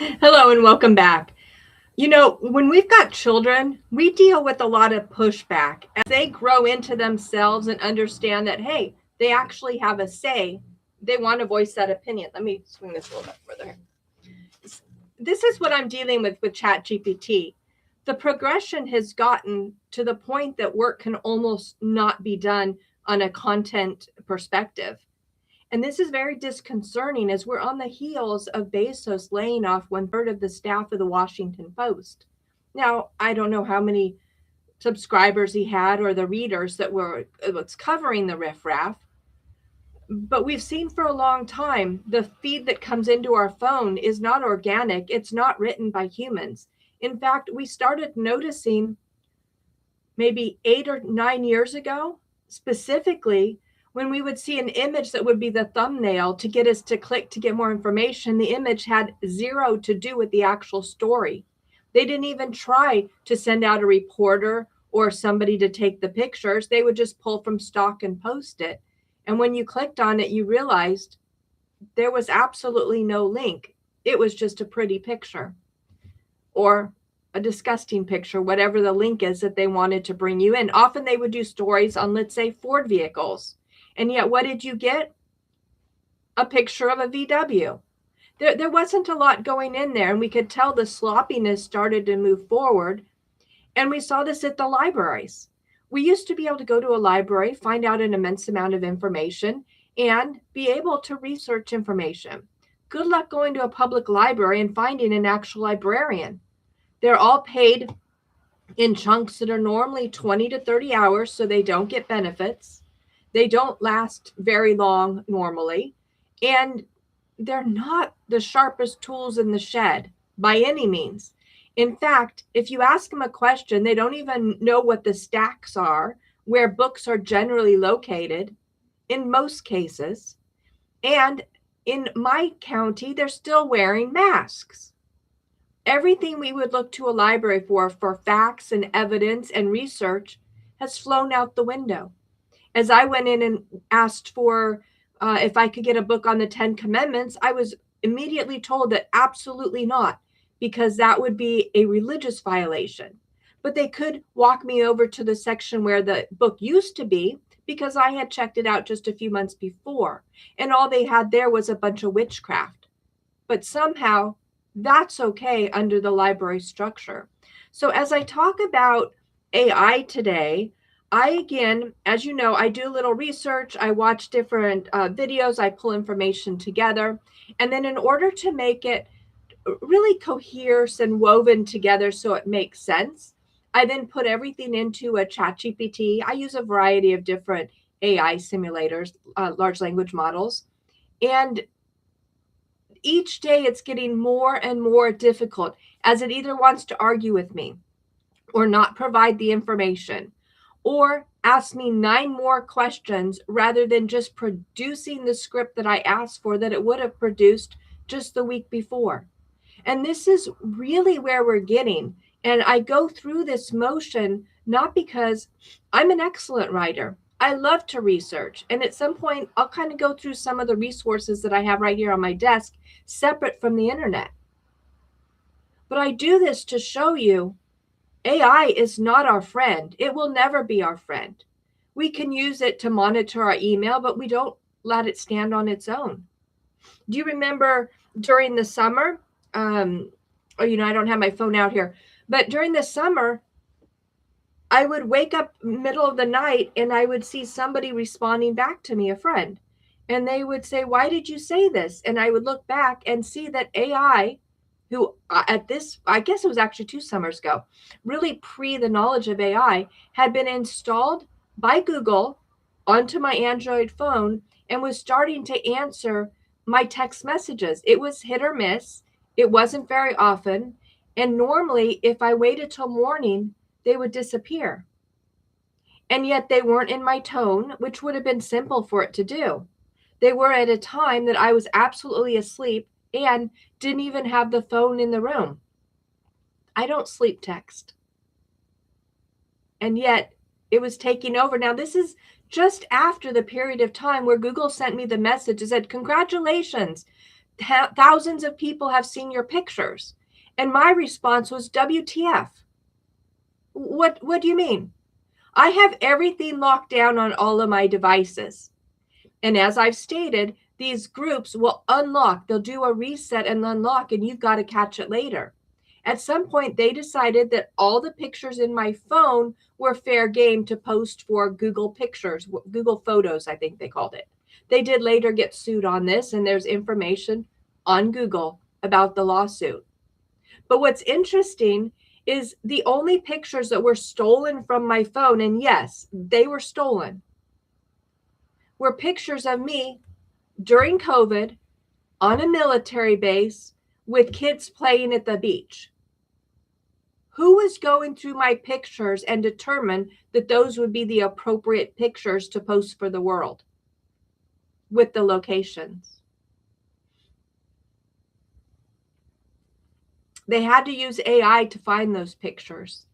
Hello and welcome back. When we've got children, we deal with a lot of pushback as they grow into themselves and understand that, hey, they actually have a say. They want to voice that opinion. Let me swing this a little bit further. This is what I'm dealing with ChatGPT. The progression has gotten to the point that work can almost not be done on a content perspective. And this is very disconcerting as we're on the heels of Bezos laying off one-third of the staff of the Washington Post. Now, I don't know how many subscribers he had or the readers that were what's covering the riffraff, but we've seen for a long time the feed that comes into our phone is not organic, it's not written by humans. In fact, we started noticing maybe 8 or 9 years ago, specifically, when we would see an image that would be the thumbnail to get us to click to get more information, the image had zero to do with the actual story. They didn't even try to send out a reporter or somebody to take the pictures. They would just pull from stock and post it. And when you clicked on it, you realized there was absolutely no link. It was just a pretty picture or a disgusting picture, whatever the link is that they wanted to bring you in. Often they would do stories on, let's say, Ford vehicles. And yet, what did you get? A picture of a VW. There wasn't a lot going in there, and we could tell the sloppiness started to move forward. And we saw this at the libraries. We used to be able to go to a library, find out an immense amount of information, and be able to research information. Good luck going to a public library and finding an actual librarian. They're all paid in chunks that are normally 20 to 30 hours, so they don't get benefits. They don't last very long normally, and they're not the sharpest tools in the shed by any means. In fact, if you ask them a question, they don't even know what the stacks are, where books are generally located in most cases. And in my county, they're still wearing masks. Everything we would look to a library for facts and evidence and research has flown out the window. As I went in and asked for if I could get a book on the 10 Commandments, I was immediately told that absolutely not, because that would be a religious violation. But they could walk me over to the section where the book used to be, because I had checked it out just a few months before. And all they had there was a bunch of witchcraft. But somehow that's okay under the library structure. So as I talk about AI today, again, as you know, I do a little research. I watch different videos. I pull information together. And then in order to make it really coherent and woven together so it makes sense, I then put everything into a ChatGPT. I use a variety of different AI simulators, large language models. And each day it's getting more and more difficult as it either wants to argue with me or not provide the information or ask me 9 more questions rather than just producing the script that I asked for that it would have produced just the week before. And this is really where we're getting. And I go through this motion not because I'm an excellent writer. I love to research. And at some point, I'll kind of go through some of the resources that I have right here on my desk, separate from the internet. But I do this to show you AI is not our friend. It will never be our friend. We can use it to monitor our email, but we don't let it stand on its own. Do you remember during the summer? I don't have my phone out here, but during the summer, I would wake up middle of the night and I would see somebody responding back to me, a friend, and they would say, "Why did you say this?" And I would look back and see that AI, who at this, I guess it was actually 2 summers ago, really pre the knowledge of AI, had been installed by Google onto my Android phone and was starting to answer my text messages. It was hit or miss. It wasn't very often. And normally, if I waited till morning, they would disappear. And yet they weren't in my tone, which would have been simple for it to do. They were at a time that I was absolutely asleep and didn't even have the phone in the room. I don't sleep text. And yet it was taking over. Now, this is just after the period of time where Google sent me the message that said, "Congratulations, thousands of people have seen your pictures. And my response was, WTF? What do you mean? I have everything locked down on all of my devices. And as I've stated, these groups will unlock. They'll do a reset and unlock, and you've got to catch it later. At some point, they decided that all the pictures in my phone were fair game to post for Google Pictures, Google Photos, I think they called it. They did later get sued on this, and there's information on Google about the lawsuit. But what's interesting is the only pictures that were stolen from my phone, and yes, they were stolen, were pictures of me during COVID on a military base with kids playing at the beach. Who was going through my pictures and determined that those would be the appropriate pictures to post for the world with the locations? They had to use AI to find those pictures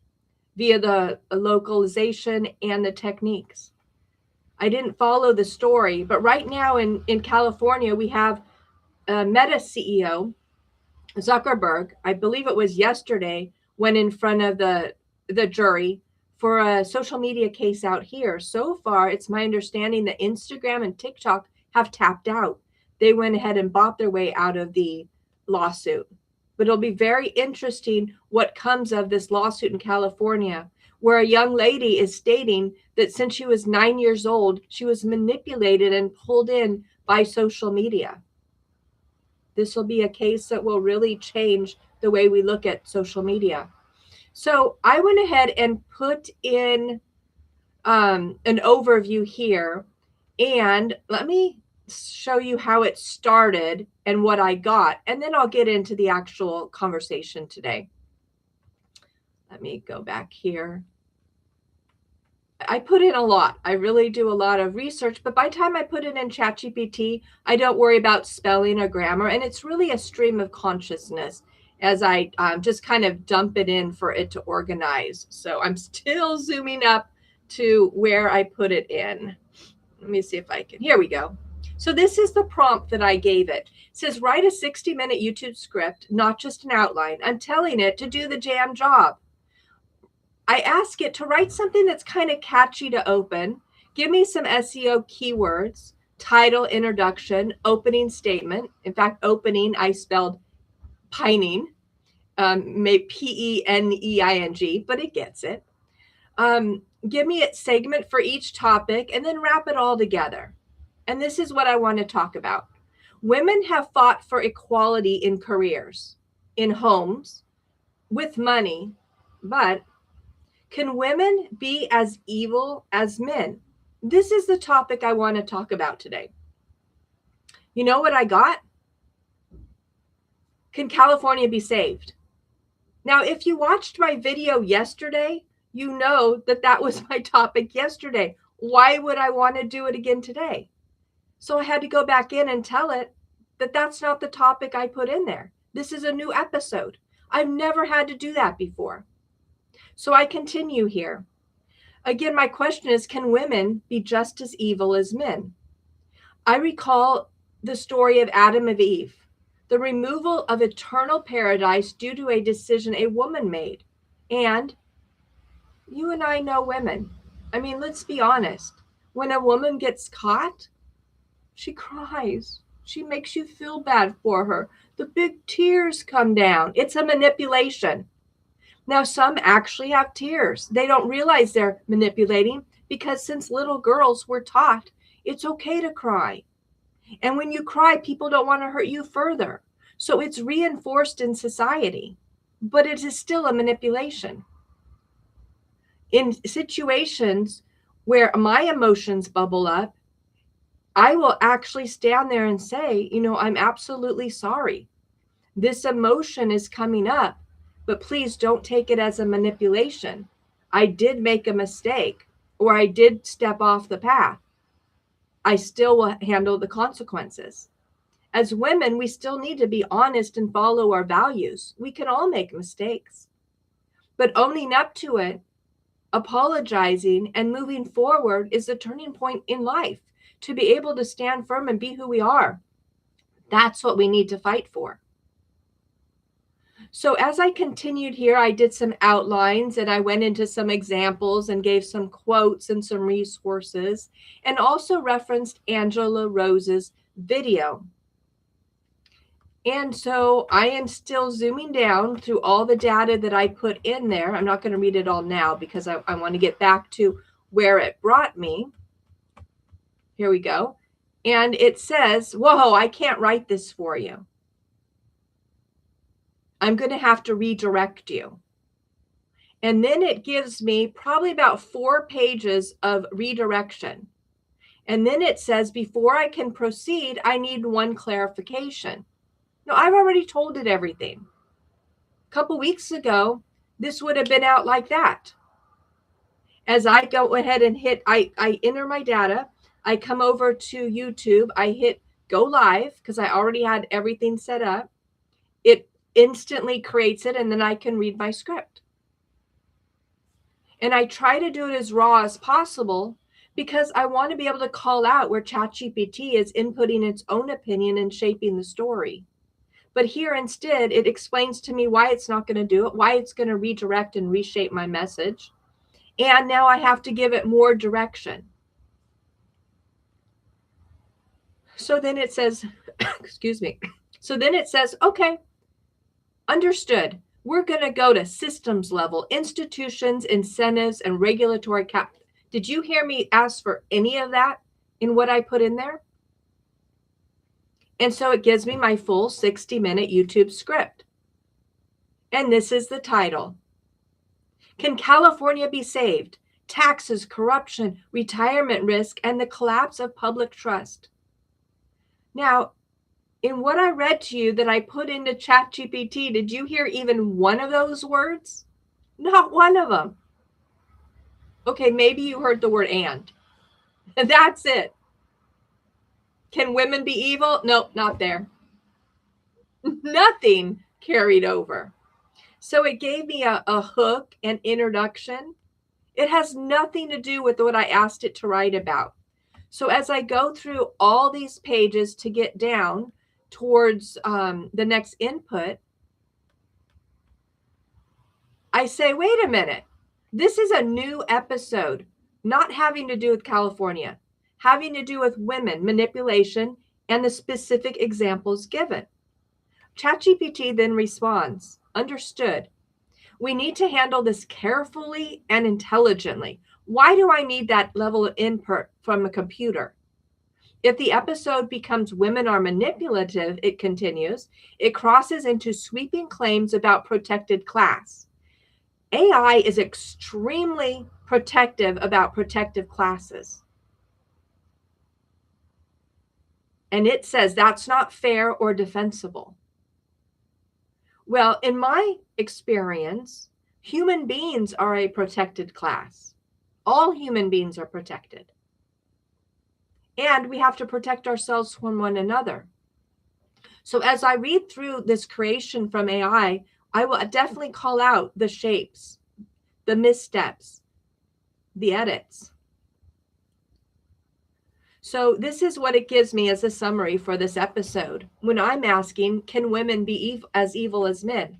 via the localization and the techniques. I didn't follow the story, but right now in California, we have Meta CEO, Zuckerberg, I believe it was yesterday, went in front of the jury for a social media case out here. So far, it's my understanding that Instagram and TikTok have tapped out. They went ahead and bought their way out of the lawsuit. But it'll be very interesting what comes of this lawsuit in California, where a young lady is stating that since she was 9 years old, she was manipulated and pulled in by social media. This will be a case that will really change the way we look at social media. So I went ahead and put in an overview here, and let me show you how it started and what I got, and then I'll get into the actual conversation today. Let me go back here. I put in a lot. I really do a lot of research, but by the time I put it in ChatGPT, I don't worry about spelling or grammar, and it's really a stream of consciousness as I just kind of dump it in for it to organize. So I'm still zooming up to where I put it in. Let me see if I can. Here we go. So this is the prompt that I gave it. It says, write a 60-minute YouTube script, not just an outline. I'm telling it to do the damn job. I ask it to write something that's kind of catchy to open. Give me some SEO keywords, title, introduction, opening statement. In fact, opening, I spelled pining, P-E-N-E-I-N-G, but it gets it. Give me a segment for each topic and then wrap it all together. And this is what I want to talk about. Women have fought for equality in careers, in homes, with money, but can women be as evil as men? This is the topic I want to talk about today. You know what I got? Can California be saved? Now, if you watched my video yesterday, you know that that was my topic yesterday. Why would I want to do it again today? So I had to go back in and tell it that that's not the topic I put in there. This is a new episode. I've never had to do that before. So I continue here. Again, my question is, can women be just as evil as men? I recall the story of Adam and Eve, the removal of eternal paradise due to a decision a woman made. And you and I know women. I mean, let's be honest. When a woman gets caught, she cries. She makes you feel bad for her. The big tears come down. It's a manipulation. Now, some actually have tears. They don't realize they're manipulating because since little girls were taught it's okay to cry. And when you cry, people don't want to hurt you further. So it's reinforced in society, but it is still a manipulation. In situations where my emotions bubble up, I will actually stand there and say, you know, I'm absolutely sorry. This emotion is coming up, but please don't take it as a manipulation. I did make a mistake, or I did step off the path. I still will handle the consequences. As women, we still need to be honest and follow our values. We can all make mistakes, but owning up to it, apologizing, and moving forward is the turning point in life to be able to stand firm and be who we are. That's what we need to fight for. So as I continued here, I did some outlines and I went into some examples and gave some quotes and some resources, and also referenced Angela Rose's video. And so I am still zooming down through all the data that I put in there. I'm not going to read it all now because I want to get back to where it brought me. Here we go. And it says, whoa, I can't write this for you. I'm going to have to redirect you. And then it gives me probably about 4 pages of redirection. And then it says, before I can proceed, I need one clarification. No, I've already told it everything. A couple weeks ago, this would have been out like that. As I go ahead and hit, I enter my data, I come over to YouTube, I hit go live because I already had everything set up. It instantly creates it, and then I can read my script. And I try to do it as raw as possible because I want to be able to call out where ChatGPT is inputting its own opinion and shaping the story. But here instead, it explains to me why it's not going to do it, why it's going to redirect and reshape my message. And now I have to give it more direction. So then it says, excuse me. So then it says, okay, understood. We're going to go to systems level, institutions, incentives, and regulatory cap. Did you hear me ask for any of that in what I put in there? And so it gives me my full 60-minute YouTube script. And this is the title. Can California be saved? Taxes, corruption, retirement risk, and the collapse of public trust. Now, in what I read to you that I put into ChatGPT, did you hear even one of those words? Not one of them. Okay, maybe you heard the word and. And that's it. Can women be evil? Nope, not there. Nothing carried over. So it gave me a hook, an introduction. It has nothing to do with what I asked it to write about. So as I go through all these pages to get down towards the next input, I say, wait a minute. This is a new episode, not having to do with California, having to do with women, manipulation, and the specific examples given. ChatGPT then responds, understood. We need to handle this carefully and intelligently. Why do I need that level of input from a computer? If the episode becomes women are manipulative, it continues, it crosses into sweeping claims about protected class. AI is extremely protective about protective classes. And it says that's not fair or defensible. Well, in my experience, human beings are a protected class. All human beings are protected. And we have to protect ourselves from one another. So as I read through this creation from AI, I will definitely call out the shapes, the missteps, the edits. So this is what it gives me as a summary for this episode. When I'm asking, can women be as evil as men?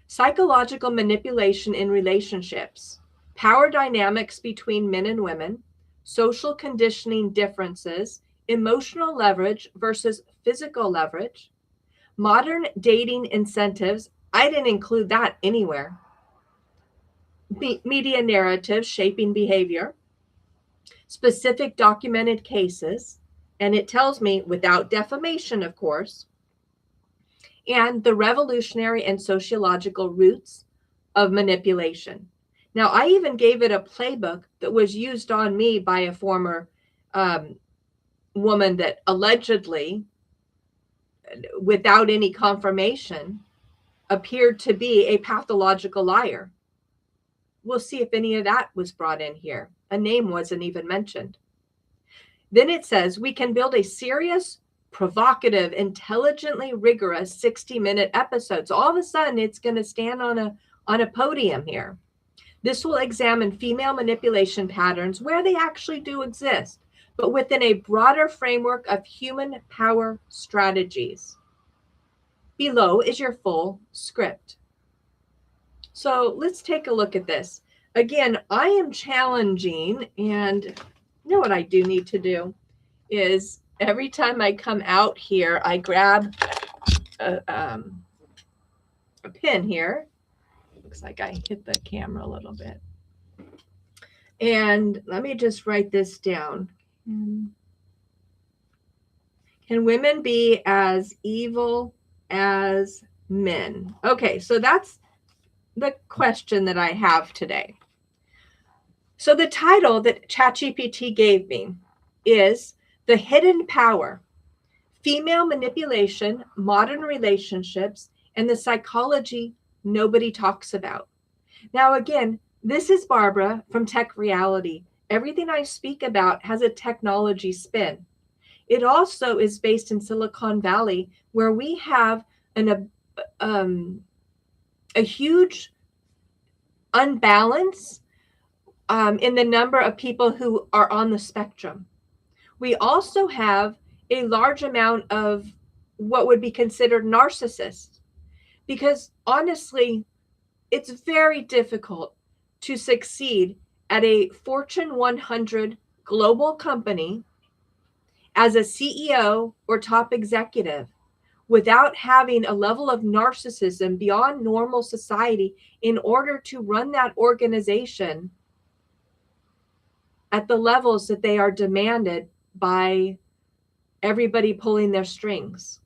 Psychological manipulation in relationships, power dynamics between men and women, social conditioning differences, emotional leverage versus physical leverage, modern dating incentives. I didn't include that anywhere. Media narratives shaping behavior, specific documented cases, and it tells me without defamation, of course, and the revolutionary and sociological roots of manipulation. Now, I even gave it a playbook that was used on me by a former woman that allegedly, without any confirmation, appeared to be a pathological liar. We'll see if any of that was brought in here. A name wasn't even mentioned. Then it says we can build a serious, provocative, intelligently rigorous 60-minute episode. So all of a sudden, it's going to stand on a podium here. This will examine female manipulation patterns where they actually do exist, but within a broader framework of human power strategies. Below is your full script. So let's take a look at this. Again, I am challenging, and you know what I do need to do is every time I come out here, I grab a pin here. Looks like I hit the camera a little bit. And let me just write this down. Can women be as evil as men? Okay, so that's the question that I have today. So the title that ChatGPT gave me is The Hidden Power, Female Manipulation, Modern Relationships, and the Psychology Nobody Talks About. Now, again, this is Barbara from Tech Reality. Everything I speak about has a technology spin. It also is based in Silicon Valley, where we have a huge unbalance in the number of people who are on the spectrum. We also have a large amount of what would be considered narcissists, because honestly, it's very difficult to succeed at a Fortune 100 global company as a CEO or top executive without having a level of narcissism beyond normal society in order to run that organization at the levels that they are demanded by everybody pulling their strings.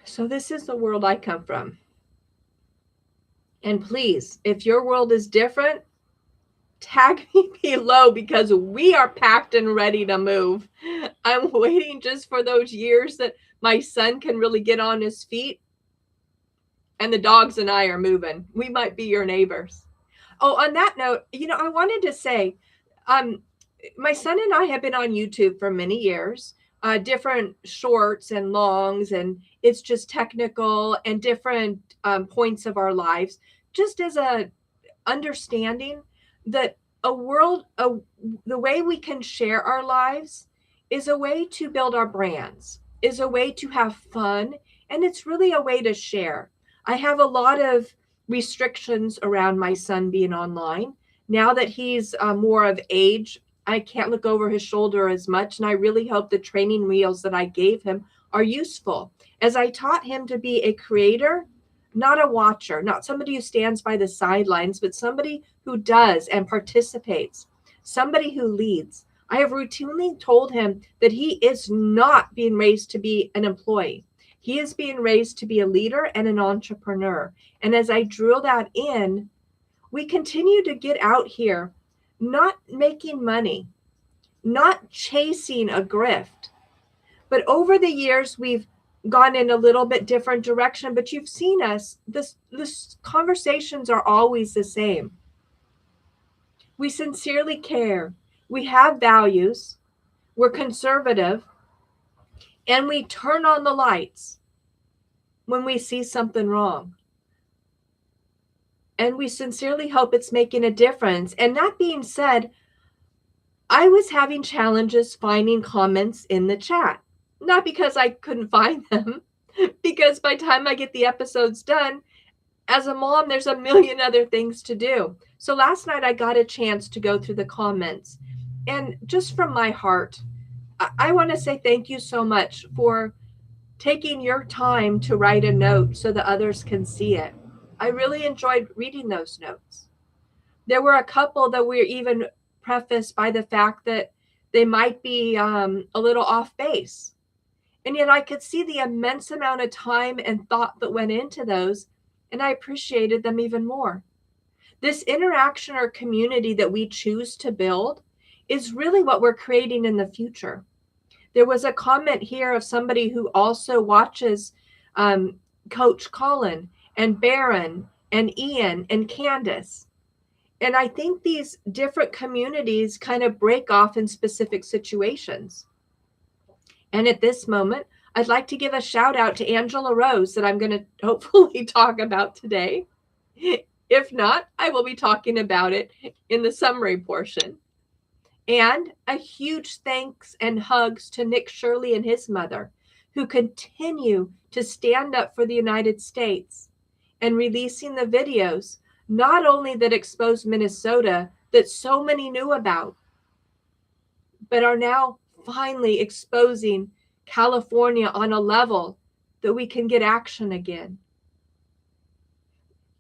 So this is the world I come from. And please, if your world is different, tag me below, because we are packed and ready to move. I'm waiting just for those years that my son can really get on his feet and the dogs and I are moving. We might be your neighbors. Oh, on that note, I wanted to say, my son and I have been on YouTube for many years, different shorts and longs, and it's just technical and different points of our lives, just as a understanding that the way we can share our lives is a way to build our brands, is a way to have fun, and it's really a way to share. I have a lot of restrictions around my son being online. Now that he's more of age, I can't look over his shoulder as much, and I really hope the training wheels that I gave him are useful, as I taught him to be a creator, not a watcher, not somebody who stands by the sidelines, but somebody who does and participates, somebody who leads. I have routinely told him that he is not being raised to be an employee. He is being raised to be a leader and an entrepreneur. And as I drill that in, we continue to get out here, not making money, not chasing a grift. But over the years, we've gone in a little bit different direction, but you've seen us, this conversations are always the same. We sincerely care. We have values. We're conservative. And we turn on the lights when we see something wrong. And we sincerely hope it's making a difference. And that being said, I was having challenges finding comments in the chat. Not because I couldn't find them, because by the time I get the episodes done, as a mom, there's a million other things to do. So last night I got a chance to go through the comments. And just from my heart, I want to say thank you so much for taking your time to write a note so that others can see it. I really enjoyed reading those notes. There were a couple that were even prefaced by the fact that they might be a little off base. And yet I could see the immense amount of time and thought that went into those, and I appreciated them even more. This interaction or community that we choose to build is really what we're creating in the future. There was a comment here of somebody who also watches Coach Colin and Baron and Ian and Candace. And I think these different communities kind of break off in specific situations. And at this moment, I'd like to give a shout out to Angela Rose that I'm going to hopefully talk about today. If not, I will be talking about it in the summary portion. And a huge thanks and hugs to Nick Shirley and his mother, who continue to stand up for the United States and releasing the videos, not only that expose Minnesota that so many knew about, but are now finally exposing California on a level that we can get action again.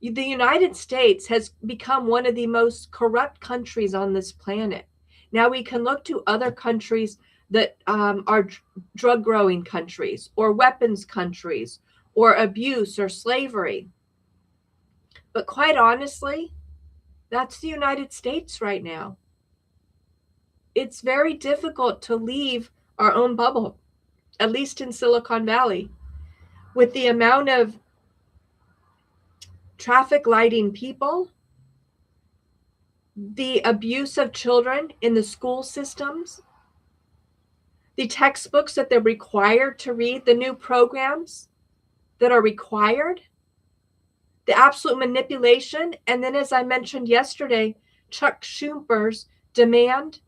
The United States has become one of the most corrupt countries on this planet. Now we can look to other countries that are drug growing countries or weapons countries or abuse or slavery. But quite honestly, that's the United States right now. It's very difficult to leave our own bubble, at least in Silicon Valley, with the amount of traffic lighting people, the abuse of children in the school systems, the textbooks that they're required to read, the new programs that are required, the absolute manipulation. And then, as I mentioned yesterday, Chuck Schumer's demand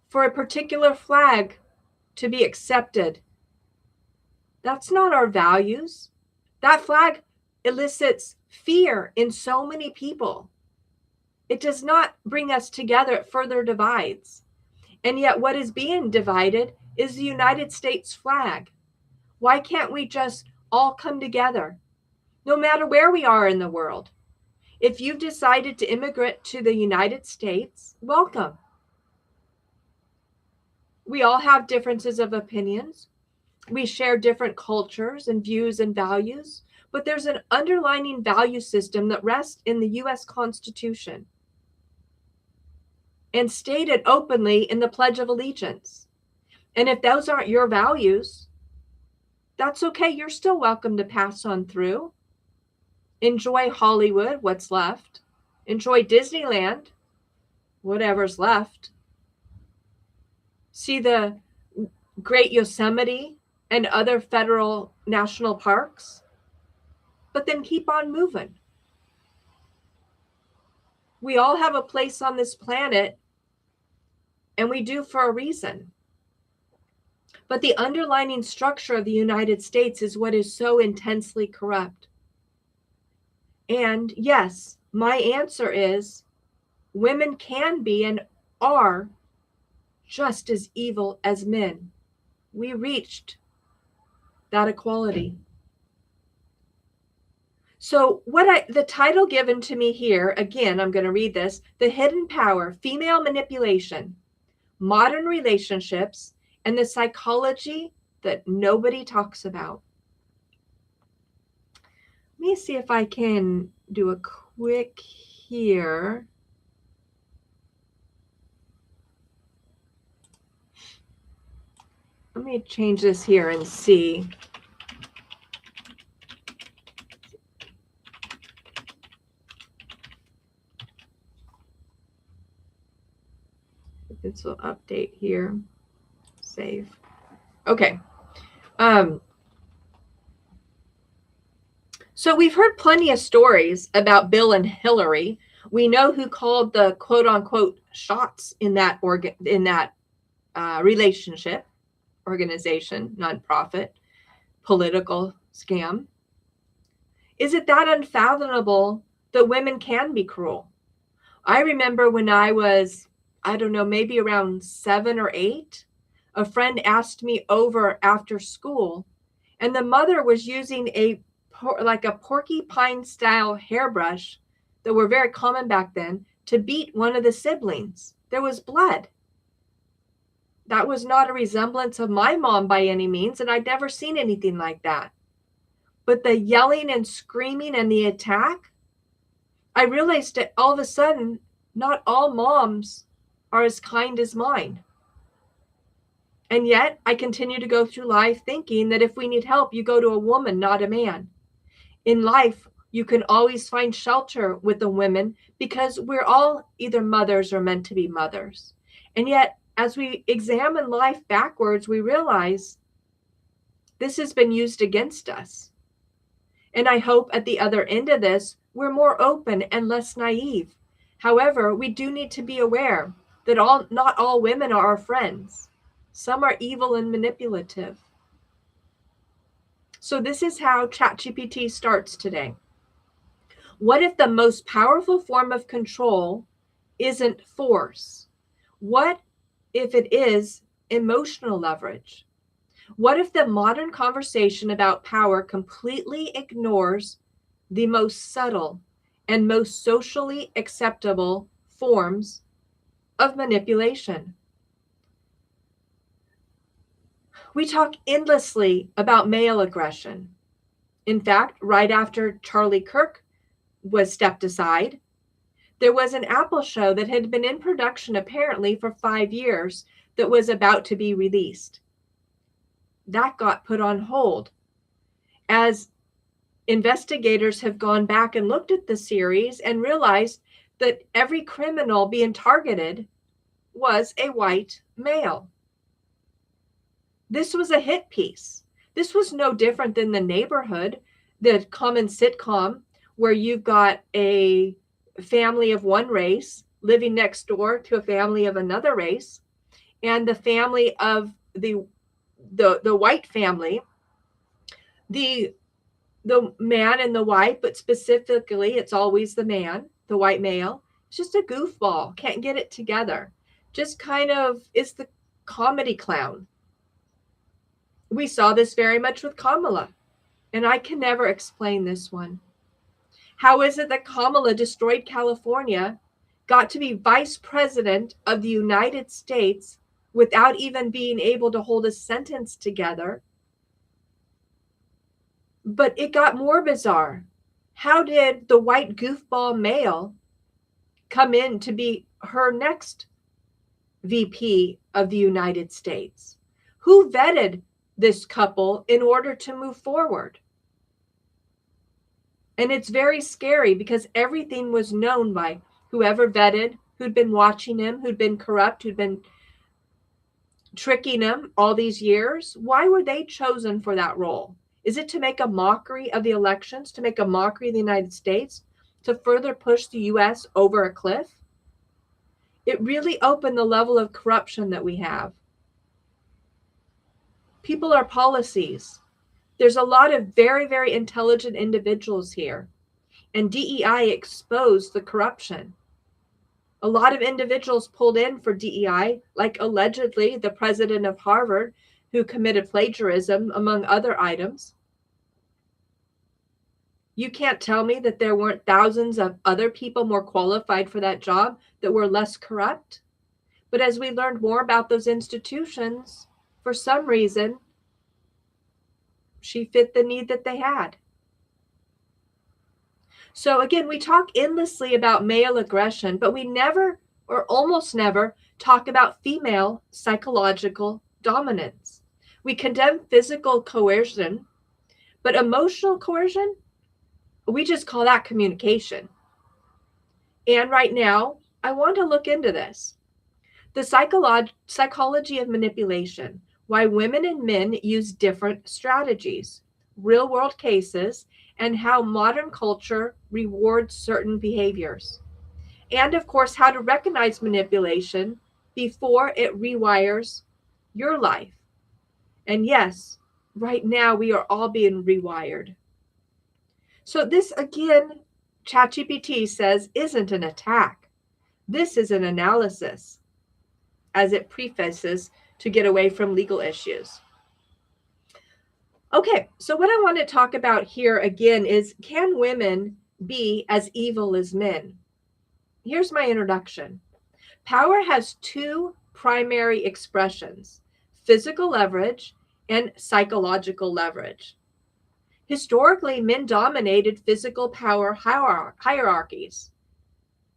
for a particular flag to be accepted. That's not our values. That flag elicits fear in so many people. It does not bring us together, it further divides. And yet what is being divided is the United States flag. Why can't we just all come together, no matter where we are in the world? If you've decided to immigrate to the United States, welcome. We all have differences of opinions. We share different cultures and views and values, but there's an underlying value system that rests in the U.S. Constitution and stated openly in the Pledge of Allegiance. And if those aren't your values, that's okay. You're still welcome to pass on through. Enjoy Hollywood, what's left. Enjoy Disneyland, whatever's left. See the Great Yosemite and other federal national parks, but then keep on moving. We all have a place on this planet, and we do for a reason. But the underlying structure of the United States is what is so intensely corrupt. And yes, my answer is women can be and are just as evil as men. We reached that equality. So the title given to me here, again, I'm going to read this: The Hidden Power, Female Manipulation, Modern Relationships, and the Psychology That Nobody Talks About. Let me see if I can do a quick here. Let me change this here and see. This will update here. Save. Okay. So we've heard plenty of stories about Bill and Hillary. We know who called the quote unquote shots in that relationship, organization, nonprofit, political scam. Is it that unfathomable that women can be cruel? I remember when I was, I don't know, maybe around 7 or 8, a friend asked me over after school, and the mother was using a porcupine style hairbrush that were very common back then to beat one of the siblings. There was blood. That was not a resemblance of my mom by any means, and I'd never seen anything like that. But the yelling and screaming and the attack, I realized that all of a sudden, not all moms are as kind as mine. And yet I continue to go through life thinking that if we need help, you go to a woman, not a man. In life, you can always find shelter with the women because we're all either mothers or meant to be mothers. And yet, as we examine life backwards, we realize this has been used against us. And I hope at the other end of this, we're more open and less naive. However, we do need to be aware that not all women are our friends. Some are evil and manipulative. So this is how ChatGPT starts today. What if the most powerful form of control isn't force? What if it is emotional leverage? What if the modern conversation about power completely ignores the most subtle and most socially acceptable forms of manipulation? We talk endlessly about male aggression. In fact, right after Charlie Kirk was stepped aside, there was an Apple show that had been in production apparently for 5 years that was about to be released. That got put on hold as investigators have gone back and looked at the series and realized that every criminal being targeted was a white male. This was a hit piece. This was no different than The Neighborhood, the common sitcom where you've got a family of one race living next door to a family of another race, and the family of the white family, the man and the wife, but specifically it's always the man, the white male. It's just a goofball, can't get it together. Just kind of is the comedy clown. We saw this very much with Kamala, and I can never explain this one. How is it that Kamala destroyed California, got to be vice president of the United States without even being able to hold a sentence together? But it got more bizarre. How did the white goofball male come in to be her next VP of the United States? Who vetted this couple in order to move forward? And it's very scary because everything was known by whoever vetted, who'd been watching him, who'd been corrupt, who'd been tricking him all these years. Why were they chosen for that role? Is it to make a mockery of the elections, to make a mockery of the United States, to further push the U.S. over a cliff? It really opened the level of corruption that we have. People are policies. There's a lot of very, very intelligent individuals here, and DEI exposed the corruption. A lot of individuals pulled in for DEI, like allegedly the president of Harvard, who committed plagiarism, among other items. You can't tell me that there weren't thousands of other people more qualified for that job that were less corrupt. But as we learned more about those institutions, for some reason, she fit the need that they had. So again, we talk endlessly about male aggression, but we never, or almost never, talk about female psychological dominance. We condemn physical coercion, but emotional coercion, we just call that communication. And right now, I want to look into this. The psychology of manipulation, why women and men use different strategies, real world cases, and how modern culture rewards certain behaviors. And of course, how to recognize manipulation before it rewires your life. And yes, right now we are all being rewired. So this, again, ChatGPT says, isn't an attack. This is an analysis, as it prefaces to get away from legal issues. Okay, so what I want to talk about here again is, can women be as evil as men? Here's my introduction. Power has two primary expressions: physical leverage and psychological leverage. Historically, men dominated physical power hierarchies.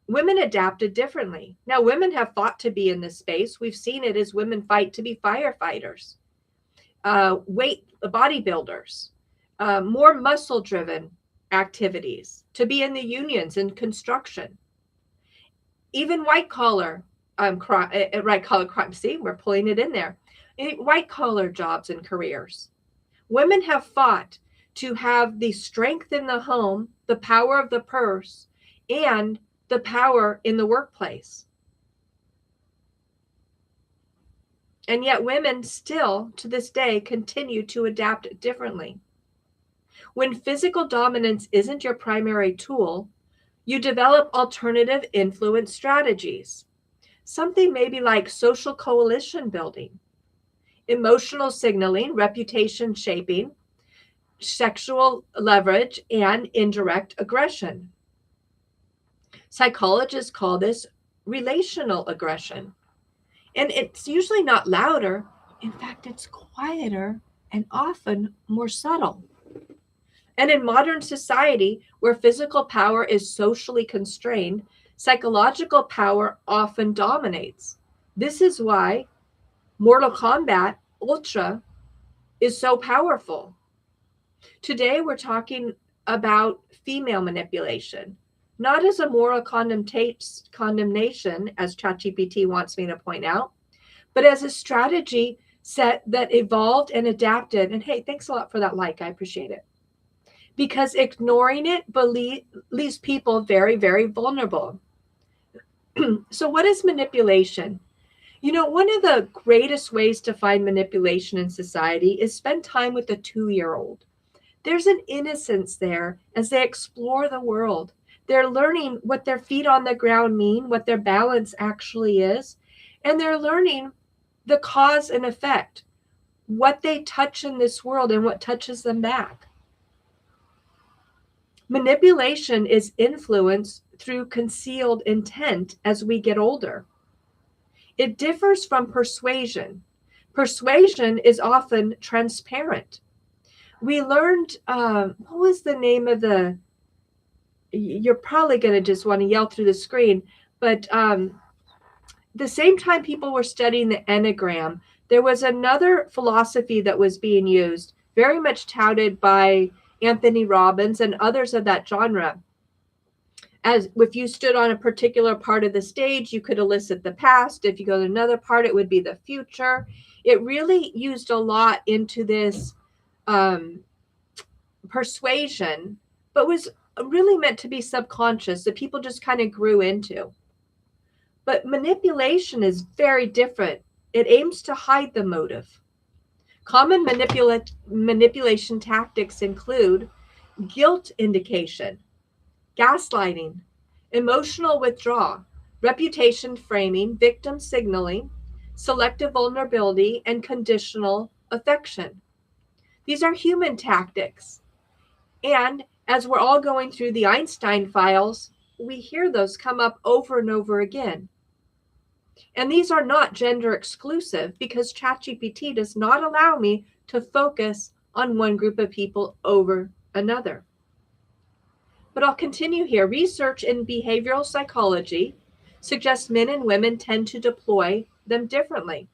Women adapted differently. Now, women have fought to be in this space. We've seen it as women fight to be firefighters, bodybuilders, more muscle-driven activities, to be in the unions and construction, even white-collar crime. See, we're pulling it in there. White-collar jobs and careers. Women have fought to have the strength in the home, the power of the purse, and the power in the workplace. And yet women still, to this day, continue to adapt differently. When physical dominance isn't your primary tool, you develop alternative influence strategies. Something maybe like social coalition building, emotional signaling, reputation shaping, sexual leverage, and indirect aggression. Psychologists call this relational aggression. And it's usually not louder. In fact, it's quieter and often more subtle. And in modern society, where physical power is socially constrained, psychological power often dominates. This is why Mortal Kombat Ultra is so powerful. Today, we're talking about female manipulation, not as a moral condemnation, as ChatGPT wants me to point out, but as a strategy set that evolved and adapted. And hey, thanks a lot for that like. I appreciate it. Because ignoring it leaves people very, very vulnerable. So what is manipulation? You know, one of the greatest ways to find manipulation in society is spend time with a 2-year-old. There's an innocence there as they explore the world. They're learning what their feet on the ground mean, what their balance actually is, and they're learning the cause and effect, what they touch in this world and what touches them back. Manipulation is influence through concealed intent as we get older. It differs from persuasion. Persuasion is often transparent. We learned, what was the name of you're probably going to just want to yell through the screen, but the same time people were studying the Enneagram, there was another philosophy that was being used, very much touted by Anthony Robbins and others of that genre. As if you stood on a particular part of the stage, you could elicit the past. If you go to another part, it would be the future. It really used a lot into this persuasion, but was really meant to be subconscious that people just kind of grew into. But manipulation is very different. It aims to hide the motive. Common manipulation tactics include guilt indication, gaslighting, emotional withdrawal, reputation framing, victim signaling, selective vulnerability, and conditional affection. These are human tactics. And as we're all going through the Einstein files, we hear those come up over and over again. And these are not gender exclusive because ChatGPT does not allow me to focus on one group of people over another. But I'll continue here. Research in behavioral psychology suggests men and women tend to deploy them differently.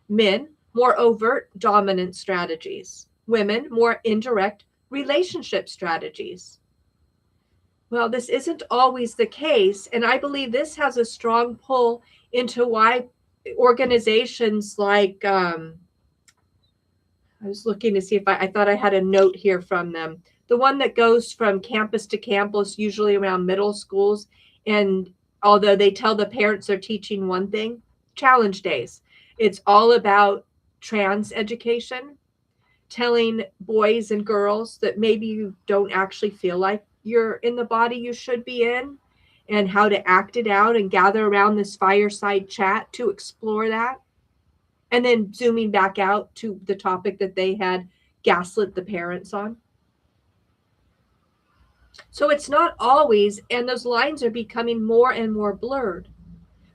Men, more overt dominant strategies. Women, more indirect relationship strategies. Well, this isn't always the case, and I believe this has a strong pull into why organizations like, I was looking to see if I thought I had a note here from them. The one that goes from campus to campus, usually around middle schools, and although they tell the parents they're teaching one thing, Challenge Days. It's all about trans education, telling boys and girls that maybe you don't actually feel like you're in the body you should be in, and how to act it out and gather around this fireside chat to explore that. And then zooming back out to the topic that they had gaslit the parents on. So it's not always, and those lines are becoming more and more blurred.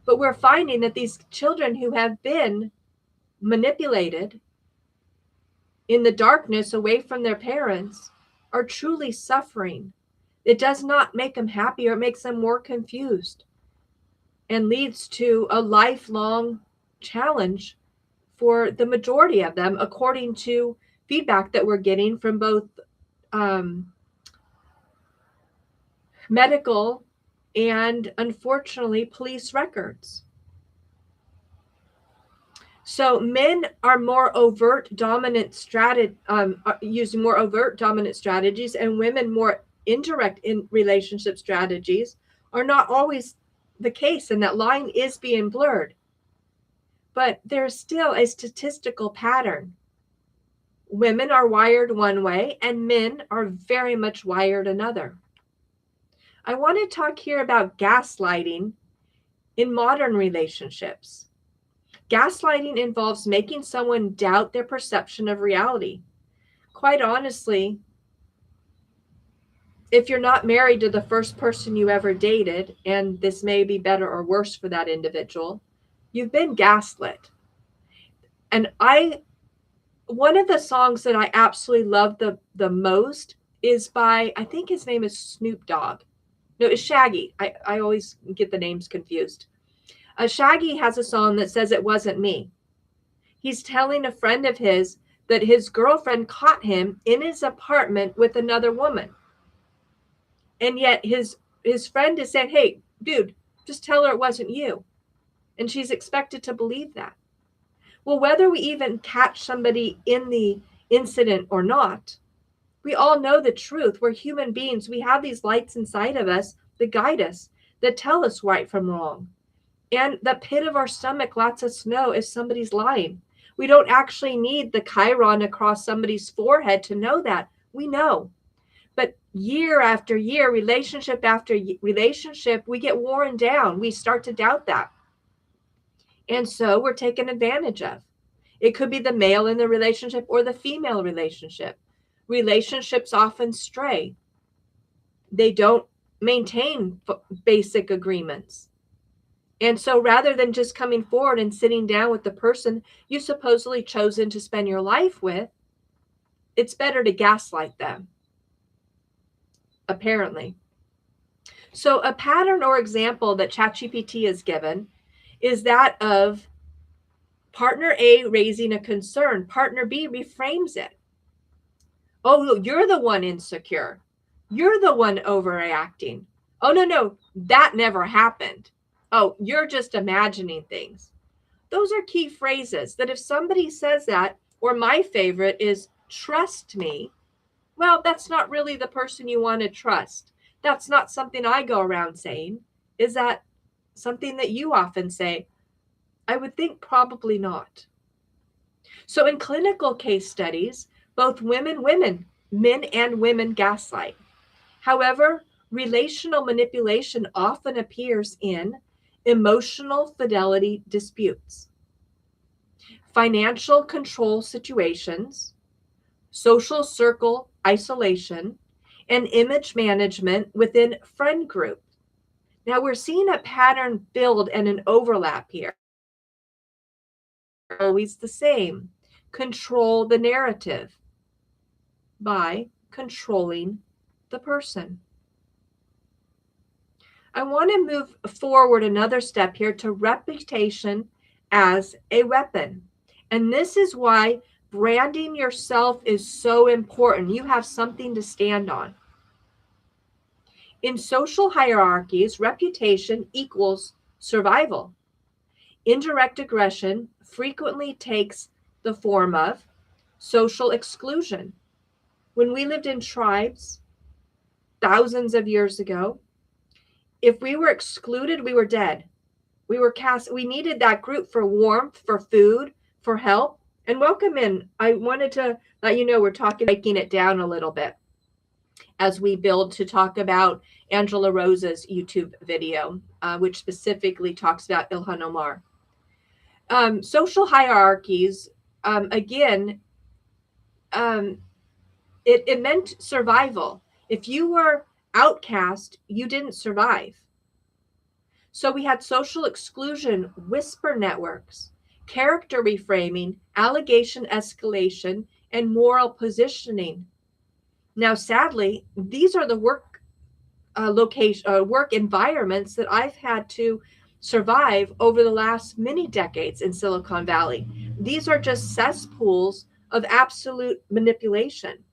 But we're finding that these children who have been manipulated in the darkness away from their parents are truly suffering. It does not make them happier. It makes them more confused and leads to a lifelong challenge for the majority of them, according to feedback that we're getting from both medical and, unfortunately, police records. So men are more overt dominant using more overt dominant strategies, and women more indirect in relationship strategies are not always the case, and that line is being blurred. But there's still a statistical pattern. Women are wired one way and men are very much wired another. I want to talk here about gaslighting in modern relationships. Gaslighting involves making someone doubt their perception of reality. Quite honestly, if you're not married to the first person you ever dated, and this may be better or worse for that individual, you've been gaslit. And one of the songs that I absolutely love the most is by, I think his name is Snoop Dogg. No, it's Shaggy. I always get the names confused. Shaggy has a song that says, "It wasn't me." He's telling a friend of his that his girlfriend caught him in his apartment with another woman. And yet his friend is saying, "Hey, dude, just tell her it wasn't you." And she's expected to believe that. Well, whether we even catch somebody in the incident or not, we all know the truth. We're human beings. We have these lights inside of us that guide us, that tell us right from wrong. And the pit of our stomach lets us know if somebody's lying. We don't actually need the chyron across somebody's forehead to know that. We know. But year after year, relationship after relationship, we get worn down. We start to doubt that. And so we're taken advantage of. It could be the male in the relationship or the female relationship. Relationships often stray. They don't maintain basic agreements. And so rather than just coming forward and sitting down with the person you supposedly chosen to spend your life with, it's better to gaslight them, apparently. So a pattern or example that ChatGPT has given is that of partner A raising a concern. Partner B reframes it. "Oh, you're the one insecure. You're the one overreacting. Oh, no, that never happened. Oh, you're just imagining things." Those are key phrases that if somebody says that, or my favorite is "trust me," well, that's not really the person you want to trust. That's not something I go around saying. Is that something that you often say? I would think probably not. So in clinical case studies, both men and women gaslight. However, relational manipulation often appears in emotional fidelity disputes, financial control situations, social circle isolation, and image management within friend group. Now we're seeing a pattern build and an overlap here. Always the same. Control the narrative by controlling the person. I want to move forward another step here to reputation as a weapon. And this is why branding yourself is so important. You have something to stand on. In social hierarchies, reputation equals survival. Indirect aggression frequently takes the form of social exclusion. When we lived in tribes thousands of years ago, if we were excluded, we were dead. We were cast. We needed that group for warmth, for food, for help. And welcome in. I wanted to let you know we're breaking it down a little bit as we build to talk about Angela Rose's YouTube video, which specifically talks about Ilhan Omar. Social hierarchies, again, it meant survival. If you were outcast, you didn't survive. So we had social exclusion, whisper networks, character reframing, allegation escalation, and moral positioning. Now, sadly, these are the work environments that I've had to survive over the last many decades in Silicon Valley. These are just cesspools of absolute manipulation.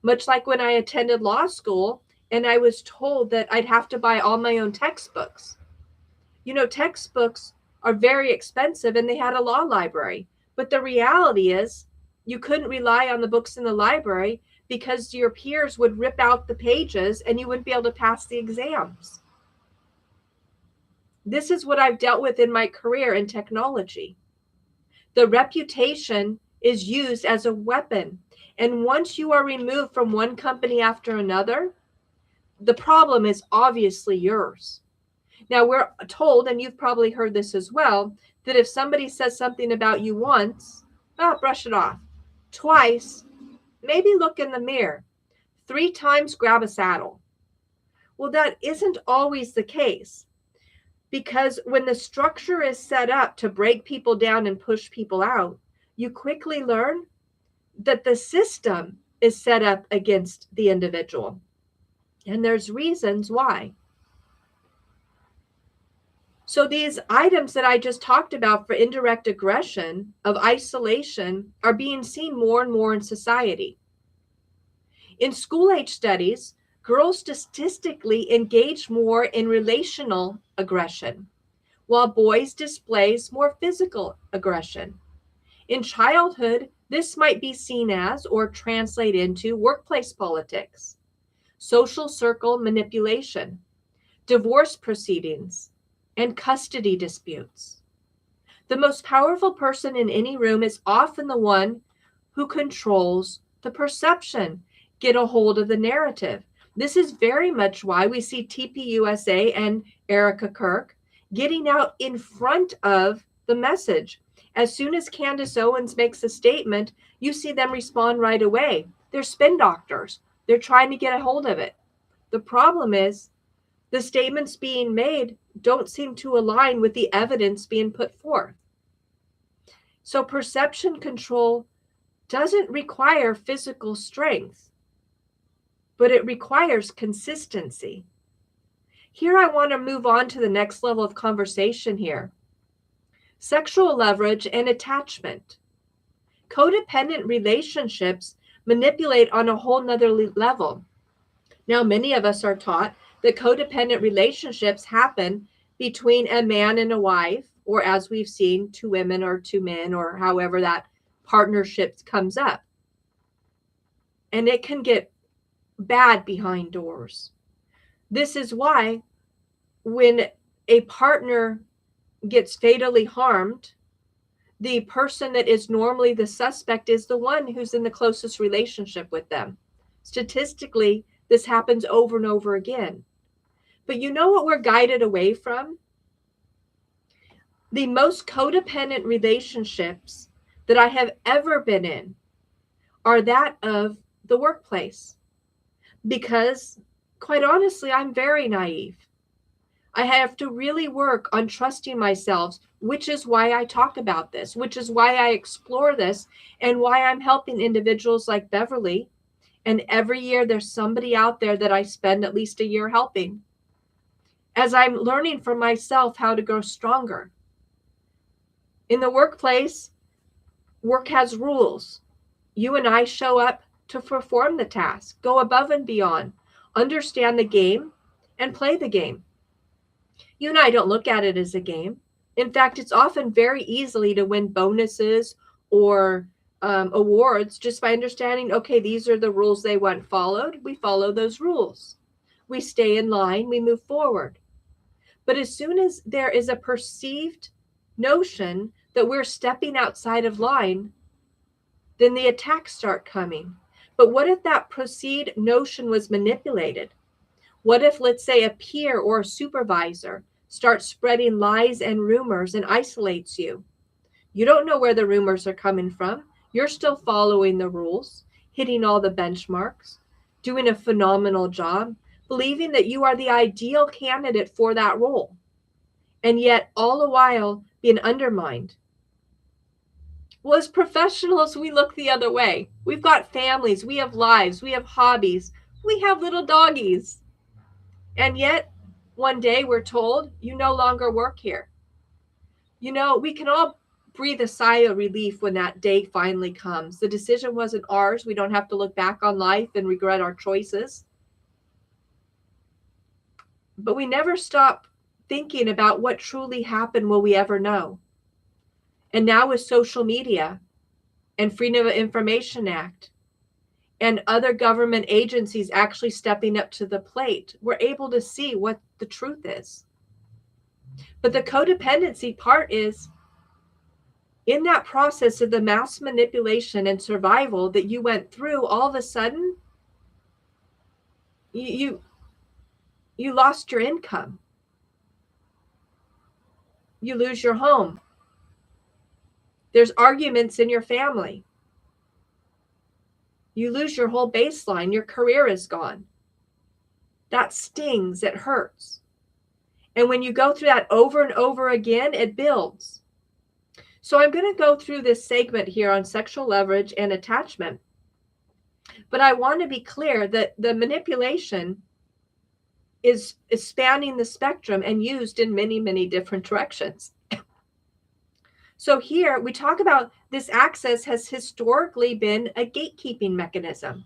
Much like when I attended law school and I was told that I'd have to buy all my own textbooks. You know, textbooks are very expensive and they had a law library. But the reality is you couldn't rely on the books in the library because your peers would rip out the pages and you wouldn't be able to pass the exams. This is what I've dealt with in my career in technology. The reputation is used as a weapon. And once you are removed from one company after another, the problem is obviously yours. Now, we're told, and you've probably heard this as well, that if somebody says something about you once, brush it off. Twice, maybe look in the mirror. 3 times, grab a saddle. Well, that isn't always the case, because when the structure is set up to break people down and push people out, you quickly learn that the system is set up against the individual. And there's reasons why. So these items that I just talked about for indirect aggression, of isolation, are being seen more and more in society. In school-age studies, girls statistically engage more in relational aggression, while boys displays more physical aggression. In childhood, this might be seen as, or translate into, workplace politics, social circle manipulation, divorce proceedings, and custody disputes. The most powerful person in any room is often the one who controls the perception, get a hold of the narrative. This is very much why we see TPUSA and Erica Kirk getting out in front of the message. As soon as Candace Owens makes a statement, you see them respond right away. They're spin doctors. They're trying to get a hold of it. The problem is the statements being made don't seem to align with the evidence being put forth. So perception control doesn't require physical strength, but it requires consistency. Here I want to move on to the next level of conversation here. Sexual leverage and attachment. Codependent relationships manipulate on a whole nother level. Now, many of us are taught that codependent relationships happen between a man and a wife, or as we've seen, 2 women or 2 men, or however that partnership comes up. And it can get bad behind doors. This is why when a partner gets fatally harmed, the person that is normally the suspect is the one who's in the closest relationship with them. Statistically, this happens over and over again. But you know what we're guided away from? The most codependent relationships that I have ever been in are that of the workplace. Because, quite honestly, I'm very naive. I have to really work on trusting myself, which is why I talk about this, which is why I explore this, and why I'm helping individuals like Beverly. And every year there's somebody out there that I spend at least a year helping, as I'm learning for myself how to grow stronger. In the workplace, work has rules. You and I show up to perform the task, go above and beyond, understand the game, and play the game. You and I don't look at it as a game. In fact, it's often very easily to win bonuses or awards just by understanding, okay, these are the rules they want followed. We follow those rules. We stay in line, we move forward. But as soon as there is a perceived notion that we're stepping outside of line, then the attacks start coming. But what if that perceived notion was manipulated? What if, let's say, a peer or a supervisor starts spreading lies and rumors and isolates you? You don't know where the rumors are coming from. You're still following the rules, hitting all the benchmarks, doing a phenomenal job, believing that you are the ideal candidate for that role, and yet all the while being undermined. Well, as professionals, we look the other way. We've got families, we have lives, we have hobbies, we have little doggies. And yet, one day we're told, you no longer work here. You know, we can all breathe a sigh of relief when that day finally comes. The decision wasn't ours. We don't have to look back on life and regret our choices. But we never stop thinking about what truly happened. Will we ever know? And now with social media and Freedom of Information Act and other government agencies actually stepping up to the plate, we're able to see what the truth is. But the codependency part is In that process of the mass manipulation and survival that you went through, all of a sudden, you lost your income. You lose your home. There's arguments in your family. You lose your whole baseline. Your career is gone. That stings. It hurts. And when you go through that over and over again, it builds. So I'm going to go through this segment here on sexual leverage and attachment. But I want to be clear that the manipulation is spanning the spectrum and used in many, many different directions. So here we talk about this access has historically been a gatekeeping mechanism.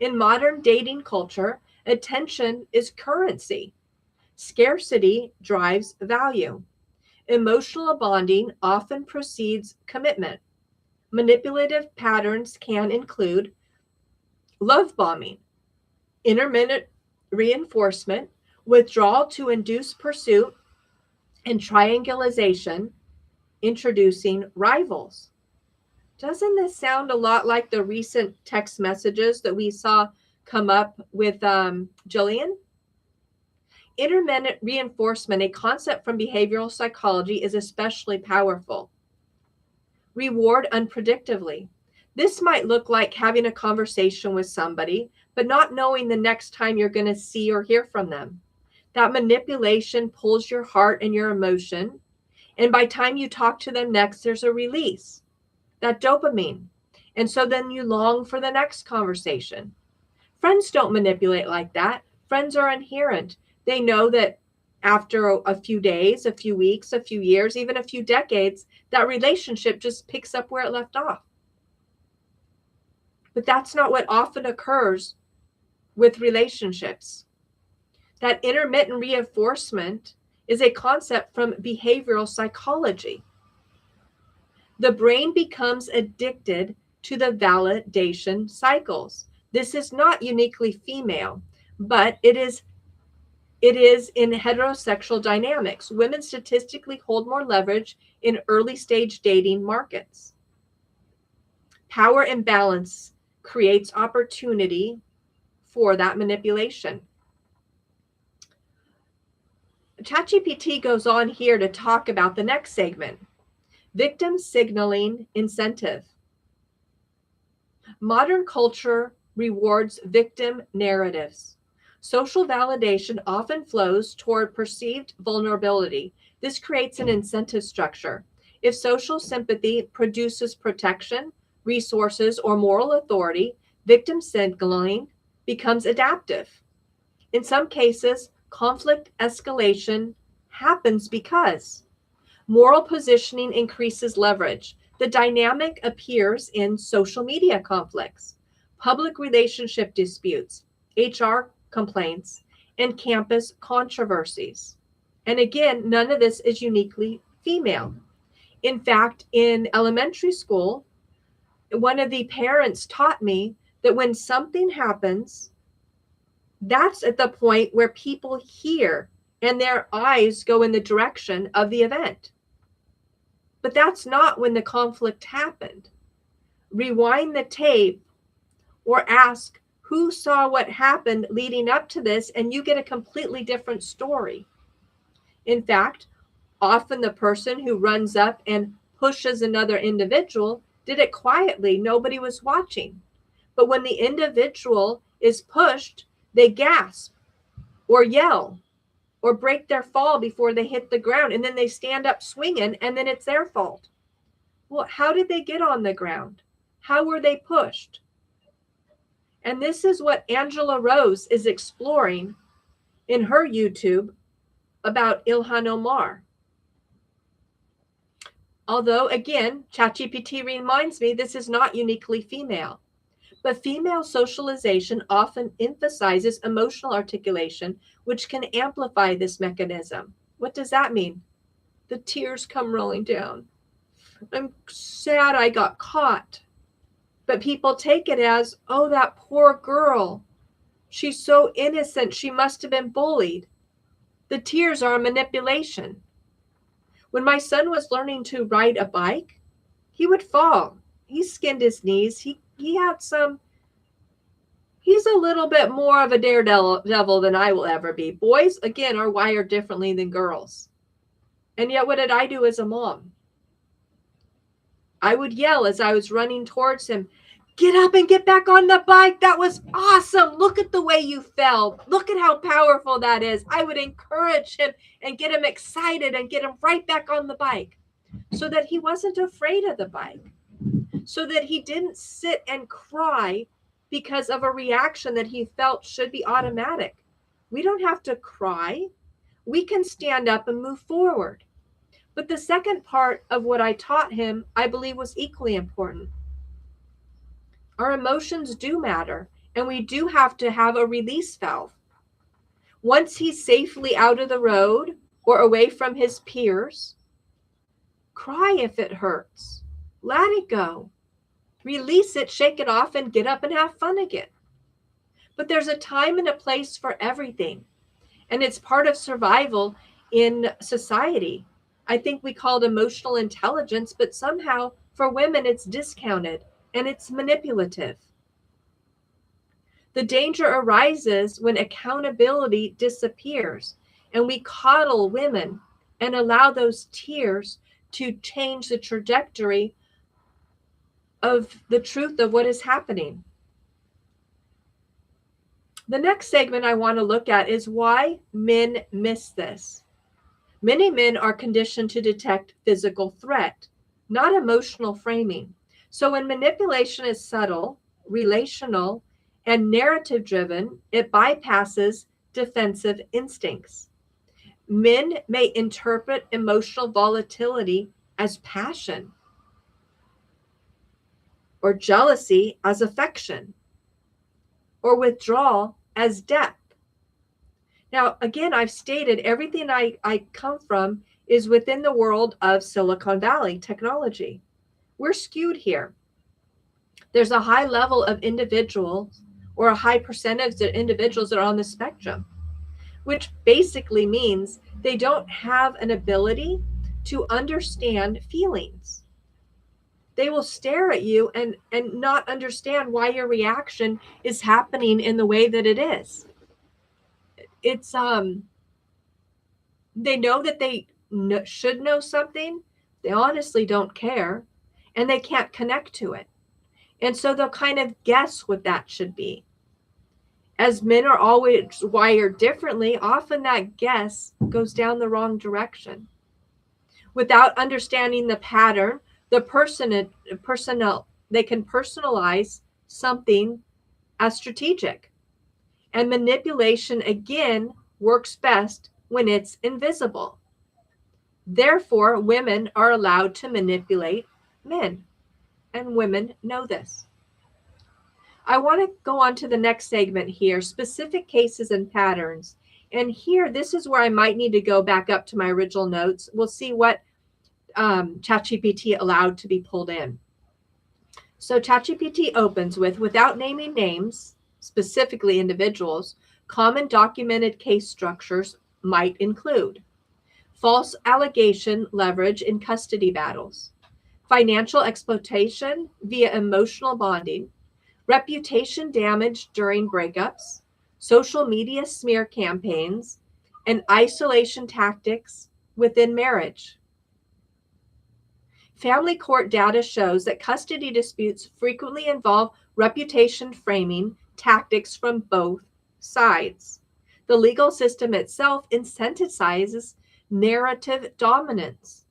In modern dating culture, attention is currency. Scarcity drives value. Emotional bonding often precedes commitment. Manipulative patterns can include love bombing, intermittent reinforcement, withdrawal to induce pursuit, and triangulation, introducing rivals. Doesn't this sound a lot like the recent text messages that we saw come up with Jillian? Intermittent reinforcement, a concept from behavioral psychology, is especially powerful. Reward unpredictably. This might look like having a conversation with somebody, but not knowing the next time you're going to see or hear from them. That manipulation pulls your heart and your emotion. And by the time you talk to them next, there's a release, that dopamine. And so then you long for the next conversation. Friends don't manipulate like that. Friends are inherent. They know that after a few days, a few weeks, a few years, even a few decades, that relationship just picks up where it left off. But that's not what often occurs with relationships. That intermittent reinforcement is a concept from behavioral psychology. The brain becomes addicted to the validation cycles. This is not uniquely female, but it is in heterosexual dynamics. Women statistically hold more leverage in early stage dating markets. Power imbalance creates opportunity for that manipulation. ChatGPT goes on here to talk about the next segment, victim signaling incentive. Modern culture rewards victim narratives. Social validation often flows toward perceived vulnerability. This creates an incentive structure. If social sympathy produces protection, resources, or moral authority, victim signaling becomes adaptive. In some cases, conflict escalation happens because moral positioning increases leverage. The dynamic appears in social media conflicts, public relationship disputes, HR complaints, and campus controversies. And again, none of this is uniquely female. In fact, in elementary school, one of the parents taught me that when something happens, that's at the point where people hear and their eyes go in the direction of the event. But that's not when the conflict happened. Rewind the tape or ask who saw what happened leading up to this, and you get a completely different story. In fact, often the person who runs up and pushes another individual did it quietly. Nobody was watching. But when the individual is pushed, they gasp or yell or break their fall before they hit the ground. And then they stand up swinging, and then it's their fault. Well, how did they get on the ground? How were they pushed? And this is what Angela Rose is exploring in her YouTube about Ilhan Omar. Although, again, ChatGPT reminds me this is not uniquely female. But female socialization often emphasizes emotional articulation, which can amplify this mechanism. What does that mean? The tears come rolling down. I'm sad I got caught. But people take it as, oh, that poor girl. She's so innocent. She must have been bullied. The tears are a manipulation. When my son was learning to ride a bike, he would fall. He skinned his knees. He had some, he's a little bit more of a daredevil than I will ever be. Boys, again, are wired differently than girls. And yet, what did I do as a mom? I would yell as I was running towards him, get up and get back on the bike. That was awesome. Look at the way you fell. Look at how powerful that is. I would encourage him and get him excited and get him right back on the bike so that he wasn't afraid of the bike, so that he didn't sit and cry because of a reaction that he felt should be automatic. We don't have to cry. We can stand up and move forward. But the second part of what I taught him, I believe, was equally important. Our emotions do matter, and we do have to have a release valve. Once he's safely out of the road or away from his peers, cry if it hurts. Let it go. Release it, shake it off, and get up and have fun again. But there's a time and a place for everything, and it's part of survival in society. I think we call it emotional intelligence, but somehow for women it's discounted and it's manipulative. The danger arises when accountability disappears and we coddle women and allow those tears to change the trajectory of the truth of what is happening. The next segment I want to look at is why men miss this. Many men are conditioned to detect physical threat, not emotional framing. So when manipulation is subtle, relational, and narrative driven, it bypasses defensive instincts. Men may interpret emotional volatility as passion or jealousy as affection or withdrawal as depth. Now, again, I've stated everything I come from is within the world of Silicon Valley technology. We're skewed here. There's a high level of individuals or a high percentage of individuals that are on the spectrum, which basically means they don't have an ability to understand feelings. They will stare at you and not understand why your reaction is happening in the way that it is. It's they know that they should know something. They honestly don't care, and they can't connect to it. And so they'll kind of guess what that should be. As men are always wired differently, often that guess goes down the wrong direction. Without understanding the pattern, they can personalize something as strategic. And manipulation, again, works best when it's invisible. Therefore, women are allowed to manipulate men, and women know this. I want to go on to the next segment here, specific cases and patterns. And here, this is where I might need to go back up to my original notes. We'll see what ChatGPT allowed to be pulled in. So ChatGPT opens with, without naming names, specifically individuals, common documented case structures might include false allegation leverage in custody battles, financial exploitation via emotional bonding, reputation damage during breakups, social media smear campaigns, and isolation tactics within marriage. Family court data shows that custody disputes frequently involve reputation framing tactics from both sides. The legal system itself incentivizes narrative dominance.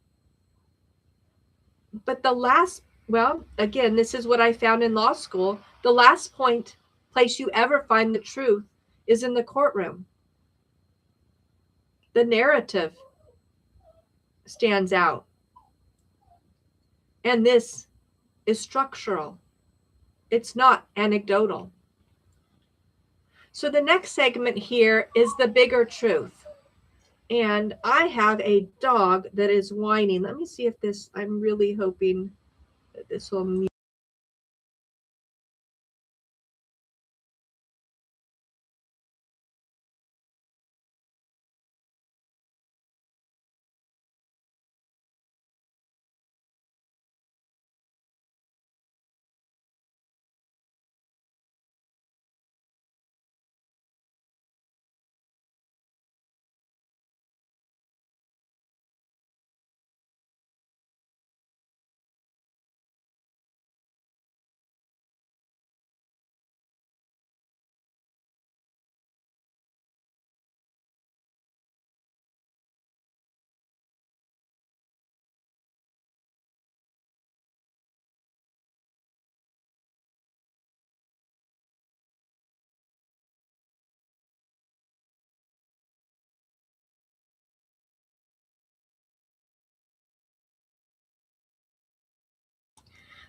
But the last, well, again, this is what I found in law school. The last place you ever find the truth is in the courtroom. The narrative stands out. And this is structural. It's not anecdotal. So the next segment here is the bigger truth. And I have a dog that is whining. Let me see if this, I'm really hoping that this will mute.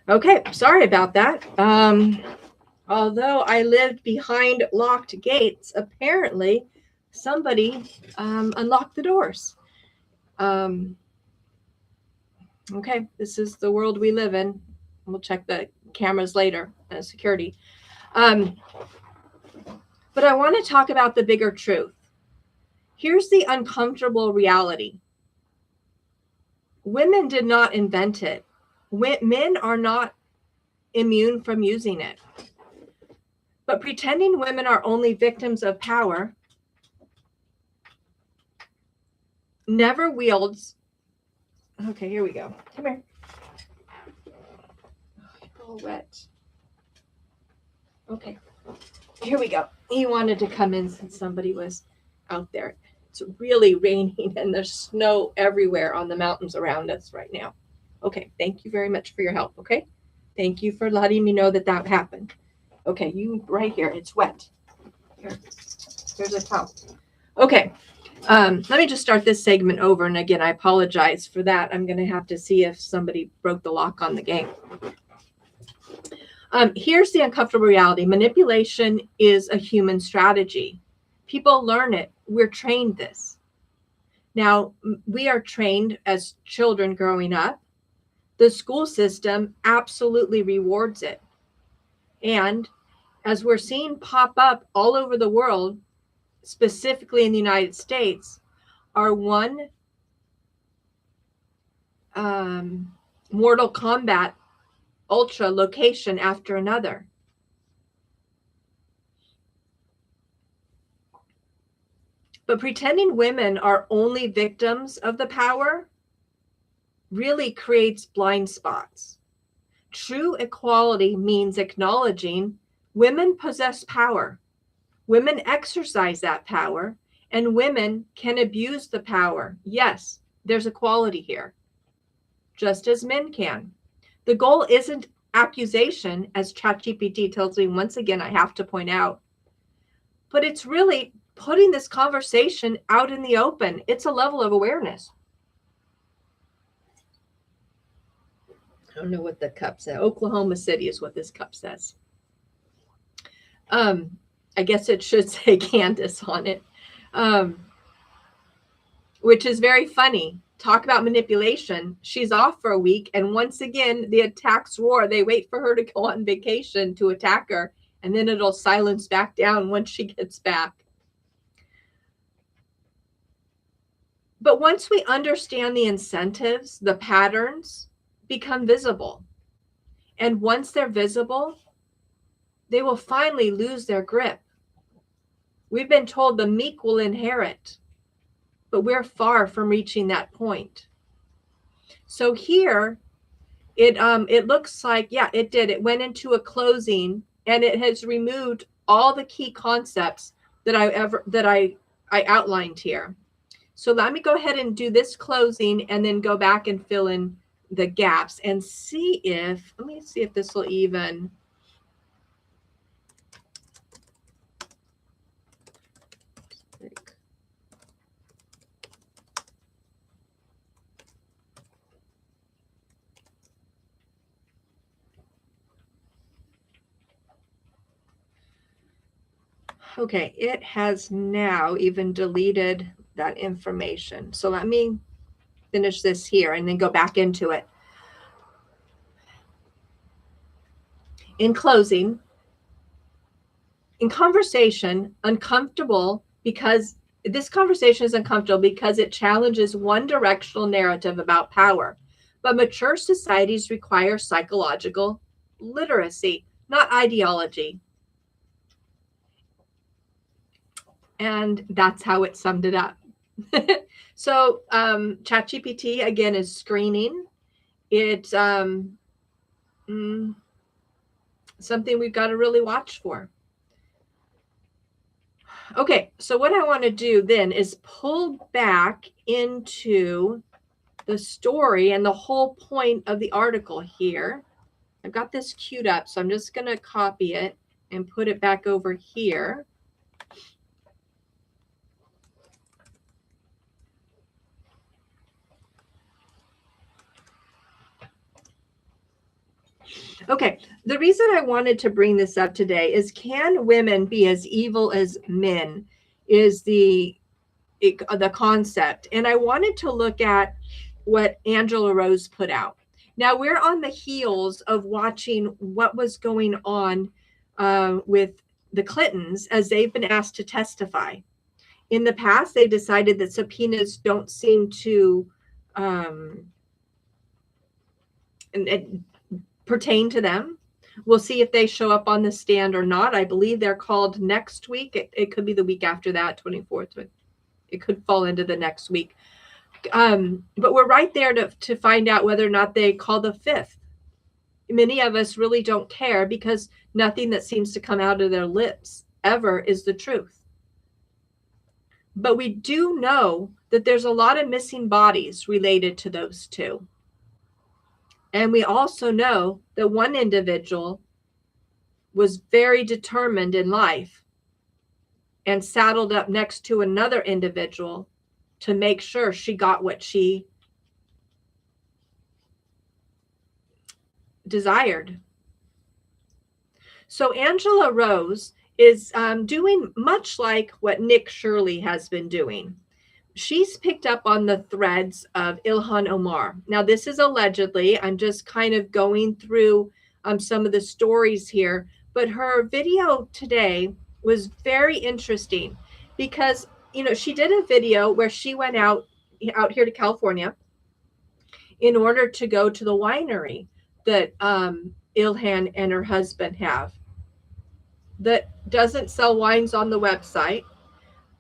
Okay, sorry about that. Although I lived behind locked gates, apparently somebody unlocked the doors. Um, okay, this is the world we live in. We'll check the cameras later, security. But I want to talk about the bigger truth. Here's the uncomfortable reality. Women did not invent it. Men are not immune from using it. But pretending women are only victims of power never wields. Okay, here we go. Come here. Oh, it's all wet. Okay, here we go. He wanted to come in since somebody was out there. It's really raining and there's snow everywhere on the mountains around us right now. Okay, thank you very much for your help. Okay, thank you for letting me know that that happened. Okay, you right here. It's wet. Here, here's a towel. Okay, let me just start this segment over. And again, I apologize for that. I'm going to have to see if somebody broke the lock on the game. Here's the uncomfortable reality. Manipulation is a human strategy. People learn it. We're trained this. Now, we are trained as children growing up. The school system absolutely rewards it. And as we're seeing pop up all over the world, specifically in the United States, are one Mortal Kombat Ultra location after another. But pretending women are only victims of the power really creates blind spots. True equality means acknowledging women possess power, women exercise that power, and women can abuse the power. Yes, there's equality here, just as men can. The goal isn't accusation, as ChatGPT tells me once again, I have to point out, but it's really putting this conversation out in the open. It's a level of awareness. I don't know what the cup says. Oklahoma City is what this cup says. I guess it should say Candace on it, which is very funny. Talk about manipulation. She's off for a week, and once again, the attacks roar. They wait for her to go on vacation to attack her, and then it'll silence back down once she gets back. But once we understand the incentives, the patterns become visible. And once they're visible, they will finally lose their grip. We've been told the meek will inherit, but we're far from reaching that point. So here, it looks like, yeah, it did. It went into a closing, and it has removed all the key concepts that I outlined here. So let me go ahead and do this closing and then go back and fill in the gaps and see if, let me see if this will even. Okay, it has now even deleted that information. So let me finish this here and then go back into it. In closing, in conversation, uncomfortable because this conversation is uncomfortable because it challenges one directional narrative about power. But mature societies require psychological literacy, not ideology. And that's how it summed it up. So ChatGPT, again, is screening. It's something we've got to really watch for. Okay, so what I want to do then is pull back into the story and the whole point of the article here. I've got this queued up, so I'm just going to copy it and put it back over here. Okay, the reason I wanted to bring this up today is, can women be as evil as men? Is the concept. And I wanted to look at what Angela Rose put out. Now we're on the heels of watching what was going on with the Clintons as they've been asked to testify. In the past, they decided that subpoenas don't seem to pertain to them. We'll see if they show up on the stand or not. I believe they're called next week. It could be the week after that, 24th. It could fall into the next week. But we're right there to find out whether or not they call the 5th. Many of us really don't care, because nothing that seems to come out of their lips ever is the truth. But we do know that there's a lot of missing bodies related to those two. And we also know that one individual was very determined in life and saddled up next to another individual to make sure she got what she desired. So Angela Rose is doing much like what Nick Shirley has been doing. She's picked up on the threads of Ilhan Omar. Now, this is allegedly, I'm just kind of going through some of the stories here, but her video today was very interesting because, she did a video where she went out here to California in order to go to the winery that Ilhan and her husband have, that doesn't sell wines on the website,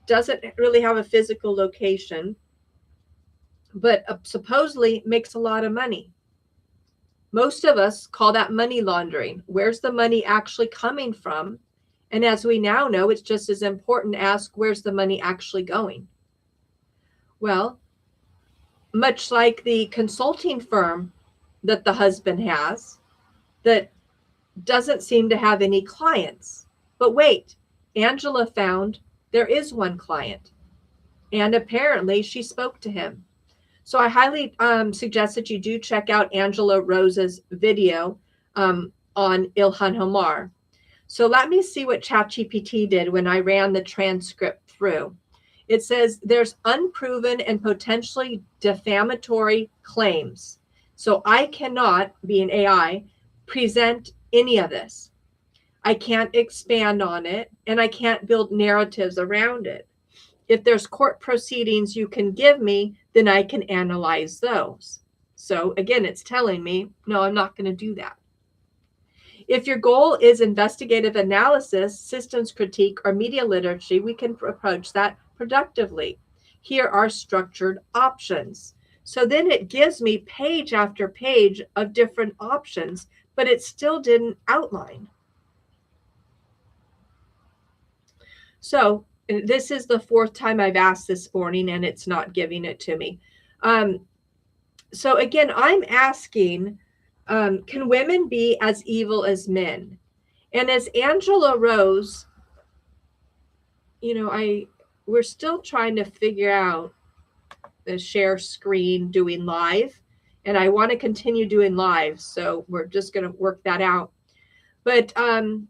doesn't really have a physical location, but supposedly makes a lot of money. Most of us call that money laundering. Where's the money actually coming from? And as we now know, it's just as important to ask, where's the money actually going? Well, much like the consulting firm that the husband has that doesn't seem to have any clients. But wait, Angela found there is one client, and apparently she spoke to him. So I highly suggest that you do check out Angela Rose's video on Ilhan Omar. So let me see what ChatGPT did when I ran the transcript through. It says there's unproven and potentially defamatory claims. So I cannot, being AI, present any of this. I can't expand on it, and I can't build narratives around it. If there's court proceedings you can give me, then I can analyze those. So again, it's telling me, no, I'm not going to do that. If your goal is investigative analysis, systems critique, or media literacy, we can approach that productively. Here are structured options. So then it gives me page after page of different options, but it still didn't outline. So this is the 4th time I've asked this morning, and it's not giving it to me. So again, I'm asking, can women be as evil as men? And as Angela Rose, we're still trying to figure out the share screen doing live, and I want to continue doing live, so we're just going to work that out. But Ilhan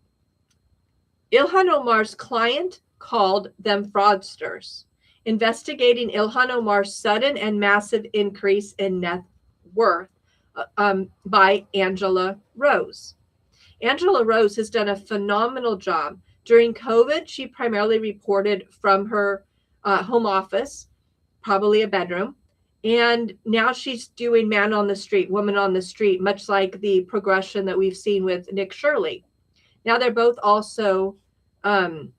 Omar's client called them fraudsters, investigating Ilhan Omar's sudden and massive increase in net worth by Angela Rose. Angela Rose has done a phenomenal job. During COVID, she primarily reported from her home office, probably a bedroom. And now she's doing man on the street, woman on the street, much like the progression that we've seen with Nick Shirley. Now they're both also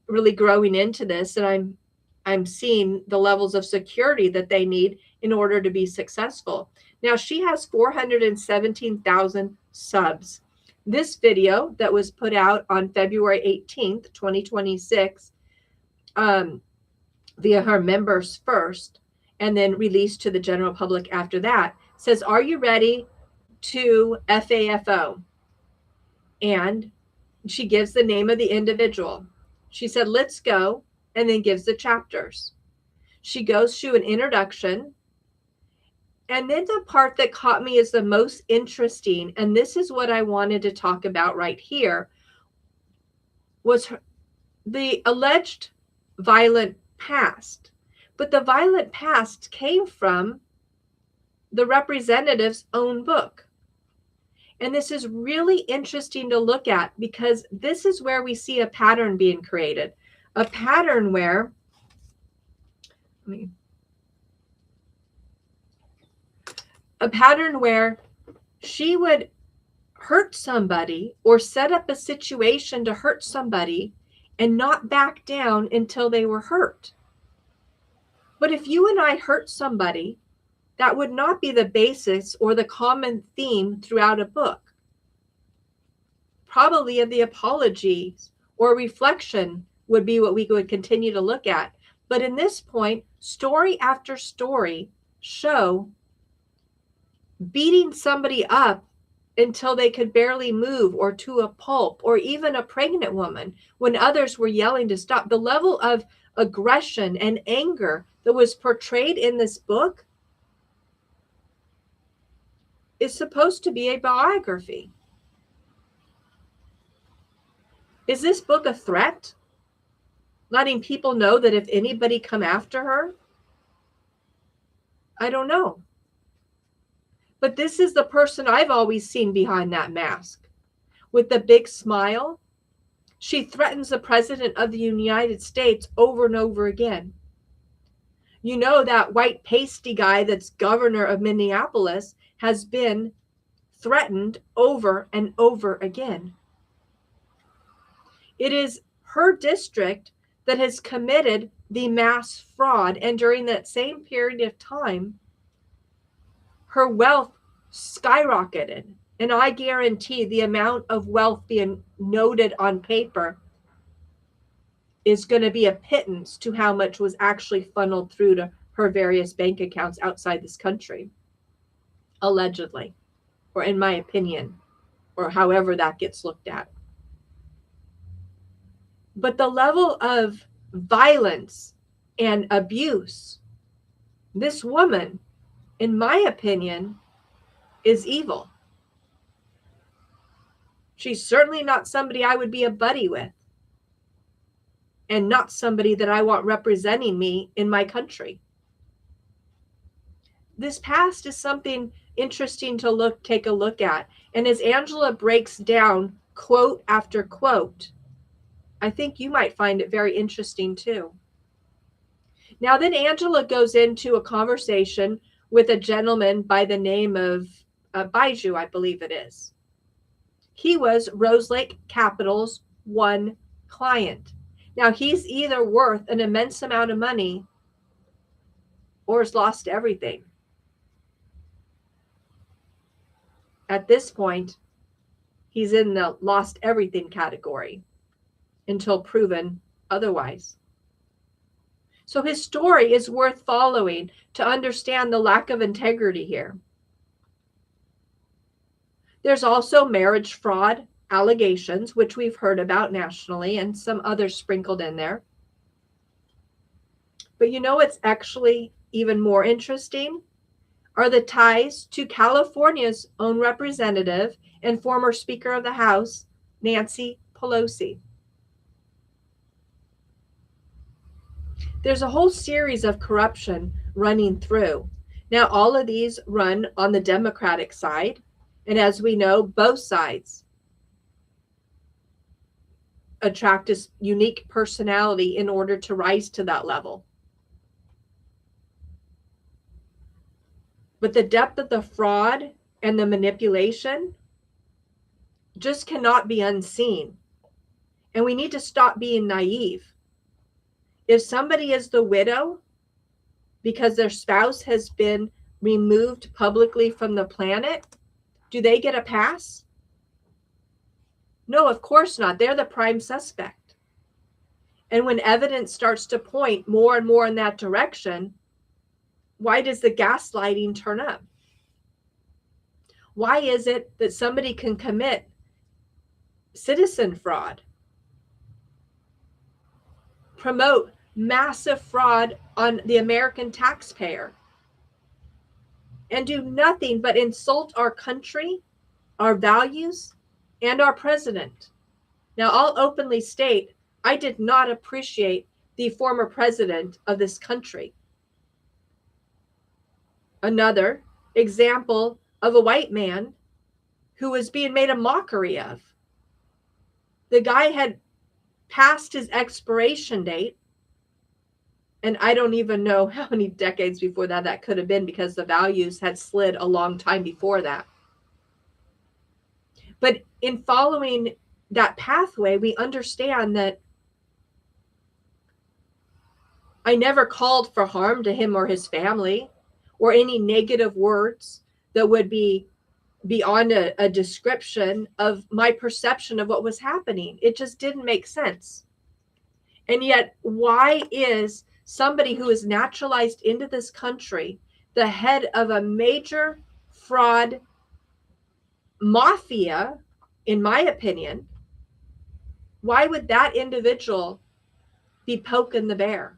really growing into this, and I'm seeing the levels of security that they need in order to be successful. Now she has 417,000 subs. This video that was put out on February 18th, 2026, via her members first, and then released to the general public after that, says, "Are you ready to FAFO?" And she gives the name of the individual. She said, "Let's go," and then gives the chapters. She goes through an introduction, And then the part that caught me as the most interesting, and this is what I wanted to talk about right here, was the alleged violent past. But the violent past came from the representative's own book. And this is really interesting to look at because this is where we see a pattern being created. A pattern where, she would hurt somebody or set up a situation to hurt somebody and not back down until they were hurt. But if you and I hurt somebody, that would not be the basis or the common theme throughout a book. Probably of the apologies or reflection would be what we would continue to look at. But in this point, story after story show beating somebody up until they could barely move or to a pulp, or even a pregnant woman when others were yelling to stop. The level of aggression and anger that was portrayed in this book is supposed to be a biography. Is this book a threat? Letting people know that if anybody come after her? I don't know. But this is the person I've always seen behind that mask. With the big smile, she threatens the President of the United States over and over again. You know, that white pasty guy that's governor of Minneapolis has been threatened over and over again. It is her district that has committed the mass fraud, and during that same period of time, her wealth skyrocketed. And I guarantee the amount of wealth being noted on paper is going to be a pittance to how much was actually funneled through to her various bank accounts outside this country, allegedly, or in my opinion, or however that gets looked at. But the level of violence and abuse, this woman, in my opinion, is evil. She's certainly not somebody I would be a buddy with, and not somebody that I want representing me in my country. This past is something interesting to take a look at. And as Angela breaks down quote after quote, I think you might find it very interesting too. Now then, Angela goes into a conversation with a gentleman by the name of Baiju, I believe it is. He was Roselake Capital's one client. Now, he's either worth an immense amount of money or has lost everything. At this point, he's in the lost everything category until proven otherwise. So his story is worth following to understand the lack of integrity here. There's also marriage fraud allegations, which we've heard about nationally, and some others sprinkled in there. But you know what's actually even more interesting are the ties to California's own representative and former Speaker of the House, Nancy Pelosi. There's a whole series of corruption running through. Now, all of these run on the Democratic side. And as we know, both sides attract a unique personality in order to rise to that level. But the depth of the fraud and the manipulation just cannot be unseen. And we need to stop being naive. If somebody is the widow because their spouse has been removed publicly from the planet, do they get a pass? No, of course not. They're the prime suspect. And when evidence starts to point more and more in that direction, why does the gaslighting turn up? Why is it that somebody can commit citizen fraud, promote massive fraud on the American taxpayer, and do nothing but insult our country, our values, and our president. Now, I'll openly state I did not appreciate the former president of this country. Another example of a white man who was being made a mockery of. The guy had passed his expiration date, and I don't even know how many decades before that could have been, because the values had slid a long time before that. But in following that pathway, we understand that I never called for harm to him or his family, or any negative words that would be beyond a description of my perception of what was happening. It just didn't make sense. And yet, why is somebody who is naturalized into this country the head of a major fraud mafia, in my opinion, why would that individual be poking the bear?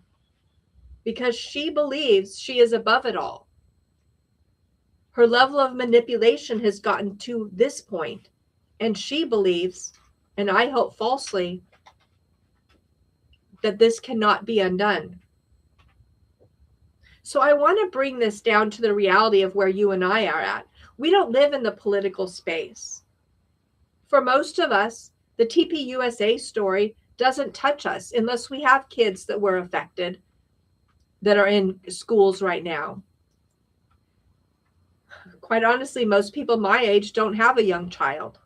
Because she believes she is above it all. Her level of manipulation has gotten to this point, and she believes, and I hope falsely, that this cannot be undone. So I want to bring this down to the reality of where you and I are at. We don't live in the political space. For most of us, the TPUSA story doesn't touch us unless we have kids that were affected that are in schools right now. Quite honestly, most people my age don't have a young child.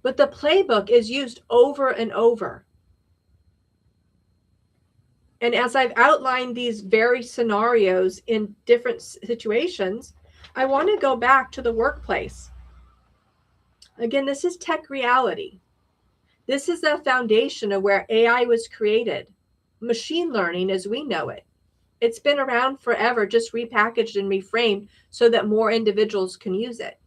But the playbook is used over and over. And as I've outlined these very scenarios in different situations, I want to go back to the workplace. Again, this is tech reality. This is the foundation of where AI was created. Machine learning as we know it. It's been around forever, just repackaged and reframed so that more individuals can use it.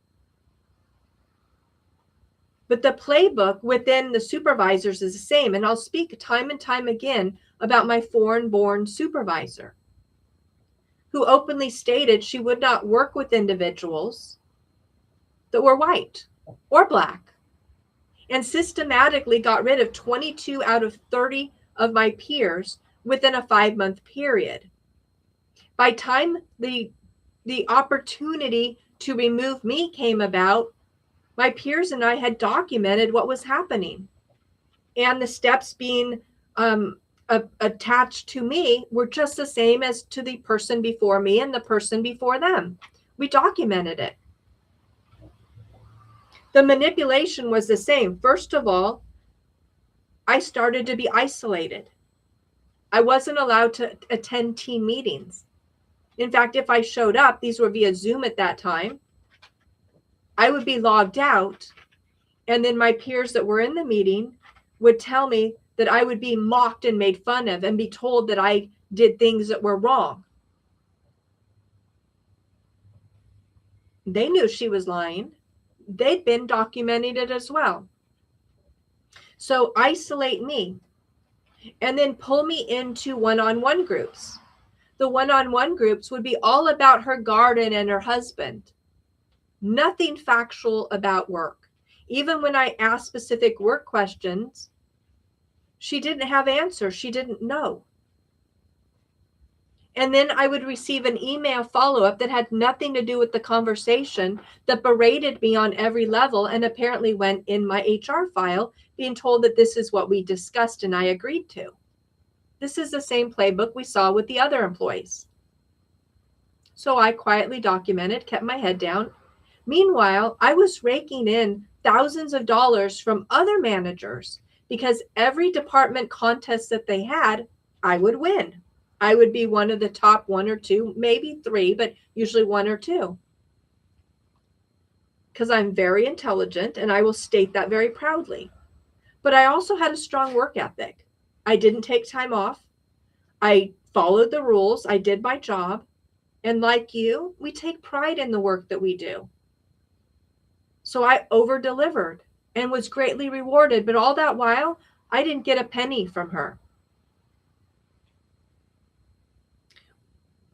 But the playbook within the supervisors is the same. And I'll speak time and time again about my foreign-born supervisor who openly stated she would not work with individuals that were white or black, and systematically got rid of 22 out of 30 of my peers within a 5-month period. By time the opportunity to remove me came about, my peers and I had documented what was happening, and the steps being attached to me were just the same as to the person before me and the person before them. We documented it. The manipulation was the same. First of all, I started to be isolated. I wasn't allowed to attend team meetings. In fact, if I showed up, these were via Zoom at that time, I would be logged out, and then my peers that were in the meeting would tell me that I would be mocked and made fun of and be told that I did things that were wrong. They knew she was lying. They'd been documenting it as well. So isolate me and then pull me into one-on-one groups. The one-on-one groups would be all about her garden and her husband. Nothing factual about work. Even when I asked specific work questions, she didn't have answers. She didn't know. And then I would receive an email follow-up that had nothing to do with the conversation, that berated me on every level, and apparently went in my HR file, being told that this is what we discussed and I agreed to. This is the same playbook we saw with the other employees. So I quietly documented, kept my head down. Meanwhile, I was raking in thousands of dollars from other managers, because every department contest that they had, I would win. I would be one of the top 1 or 2, maybe 3, but usually 1 or 2. Because I'm very intelligent, and I will state that very proudly. But I also had a strong work ethic. I didn't take time off. I followed the rules. I did my job. And like you, we take pride in the work that we do. So I over-delivered and was greatly rewarded. But all that while, I didn't get a penny from her.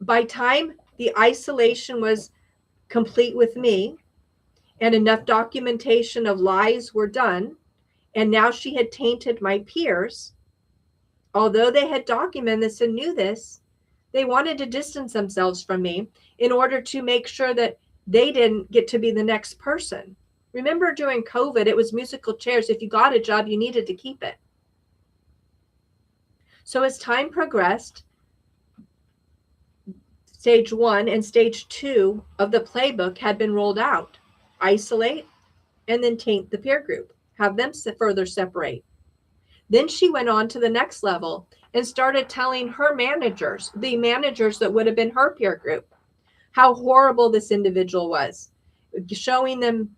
By time the isolation was complete with me and enough documentation of lies were done, and now she had tainted my peers, although they had documented this and knew this, they wanted to distance themselves from me in order to make sure that they didn't get to be the next person. Remember during COVID, it was musical chairs. If you got a job, you needed to keep it. So as time progressed, stage 1 and stage 2 of the playbook had been rolled out. Isolate and then taint the peer group, have them further separate. Then she went on to the next level and started telling her managers, the managers that would have been her peer group, how horrible this individual was, showing them,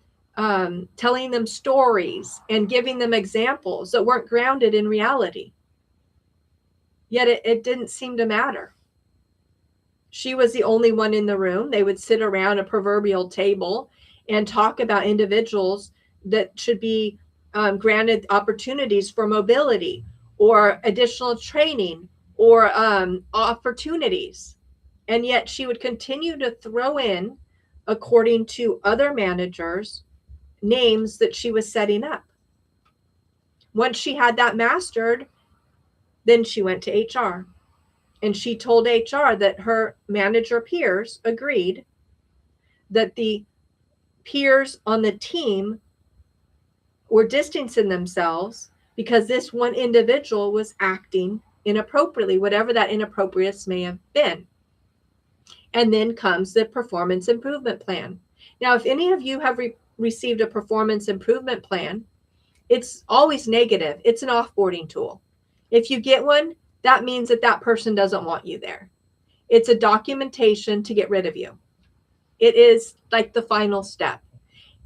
telling them stories and giving them examples that weren't grounded in reality. Yet it didn't seem to matter. She was the only one in the room. They would sit around a proverbial table and talk about individuals that should be granted opportunities for mobility or additional training or opportunities. And yet she would continue to throw in, according to other managers, names that she was setting up. Once she had that mastered, then she went to HR. And she told HR that her manager peers agreed that the peers on the team were distancing themselves because this one individual was acting inappropriately, whatever that inappropriateness may have been. And then comes the performance improvement plan. Now, if any of you have received a performance improvement plan, it's always negative. It's an offboarding tool. If you get one, that means that that person doesn't want you there. It's a documentation to get rid of you. It is like the final step.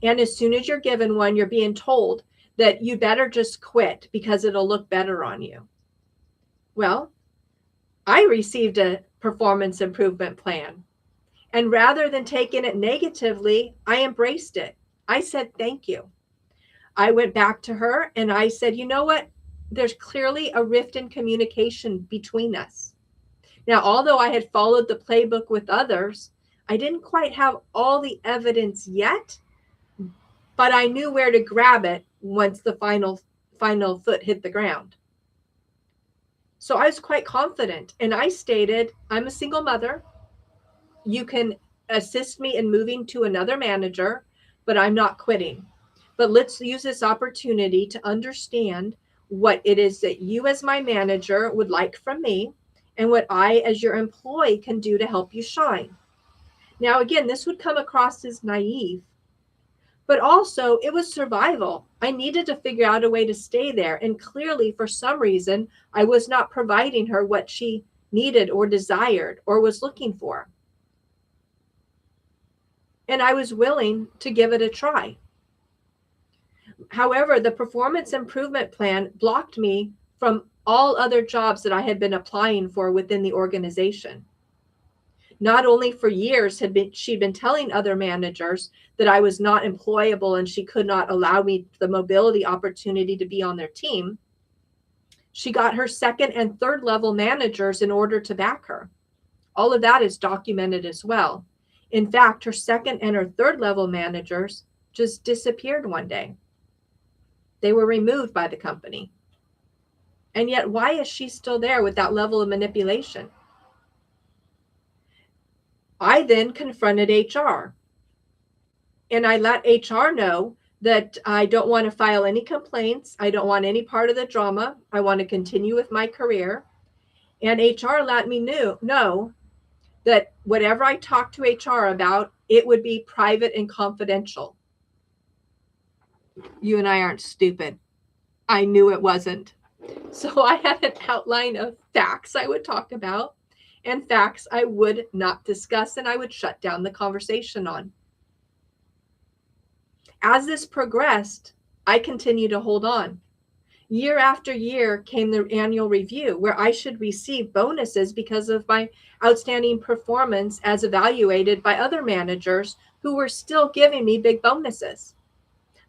And as soon as you're given one, you're being told that you better just quit because it'll look better on you. Well, I received a performance improvement plan. And rather than taking it negatively, I embraced it. I said, thank you. I went back to her and I said, you know what? There's clearly a rift in communication between us. Now, although I had followed the playbook with others, I didn't quite have all the evidence yet, but I knew where to grab it once the final foot hit the ground. So I was quite confident. And I stated, I'm a single mother. You can assist me in moving to another manager, but I'm not quitting. But let's use this opportunity to understand what it is that you as my manager would like from me and what I as your employee can do to help you shine. Now, again, this would come across as naive, but also it was survival. I needed to figure out a way to stay there. And clearly, for some reason, I was not providing her what she needed or desired or was looking for. And I was willing to give it a try. However, the performance improvement plan blocked me from all other jobs that I had been applying for within the organization. Not only for years she'd been telling other managers that I was not employable and she could not allow me the mobility opportunity to be on their team. She got her second and third level managers in order to back her. All of that is documented as well. In fact, her second and her third level managers just disappeared one day. They were removed by the company. And yet, why is she still there with that level of manipulation? I then confronted HR. And I let HR know that I don't want to file any complaints. I don't want any part of the drama. I want to continue with my career. And HR let me know that whatever I talked to HR about, it would be private and confidential. You and I aren't stupid. I knew it wasn't. So I had an outline of facts I would talk about and facts I would not discuss and I would shut down the conversation on. As this progressed, I continued to hold on. Year after year came the annual review where I should receive bonuses because of my outstanding performance as evaluated by other managers who were still giving me big bonuses.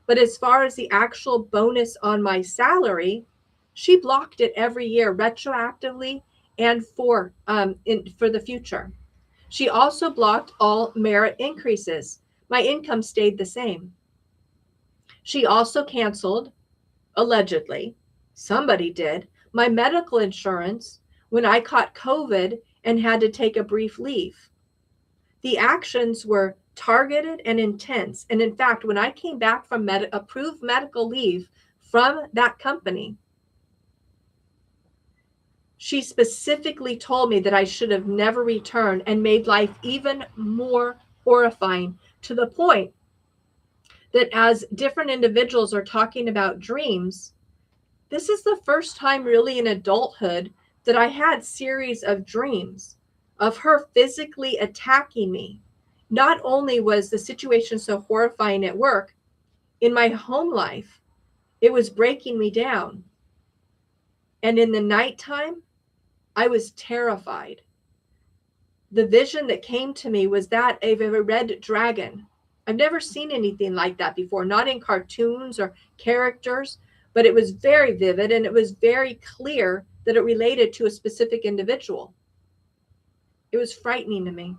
But as far as the actual bonus on my salary, she blocked it every year retroactively and for the future. She also blocked all merit increases. My income stayed the same. She also canceled, allegedly, somebody did, my medical insurance when I caught COVID and had to take a brief leave. The actions were targeted and intense. And in fact, when I came back from approved medical leave from that company, she specifically told me that I should have never returned and made life even more horrifying, to the point that as different individuals are talking about dreams, this is the first time really in adulthood that I had series of dreams of her physically attacking me. Not only was the situation so horrifying at work, in my home life, it was breaking me down. And in the nighttime, I was terrified. The vision that came to me was that of a red dragon. I've never seen anything like that before, not in cartoons or characters, but it was very vivid and it was very clear that it related to a specific individual. It was frightening to me.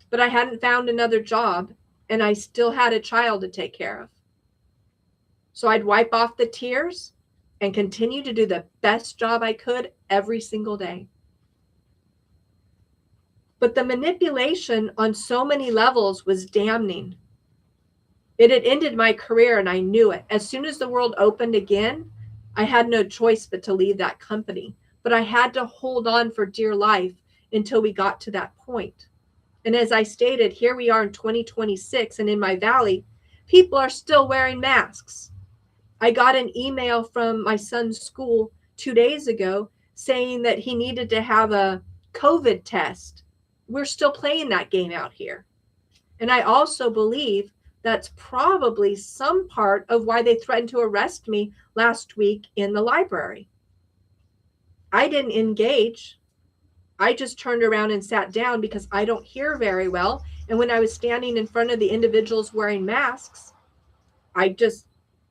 But I hadn't found another job and I still had a child to take care of. So I'd wipe off the tears and continue to do the best job I could every single day. But the manipulation on so many levels was damning. It had ended my career and I knew it. As soon as the world opened again, I had no choice but to leave that company. But I had to hold on for dear life until we got to that point. And as I stated, here we are in 2026, and in my valley, people are still wearing masks. I got an email from my son's school 2 days ago saying that he needed to have a COVID test. We're still playing that game out here. And I also believe that's probably some part of why they threatened to arrest me last week in the library. I didn't engage. I just turned around and sat down because I don't hear very well. And when I was standing in front of the individuals wearing masks, I just,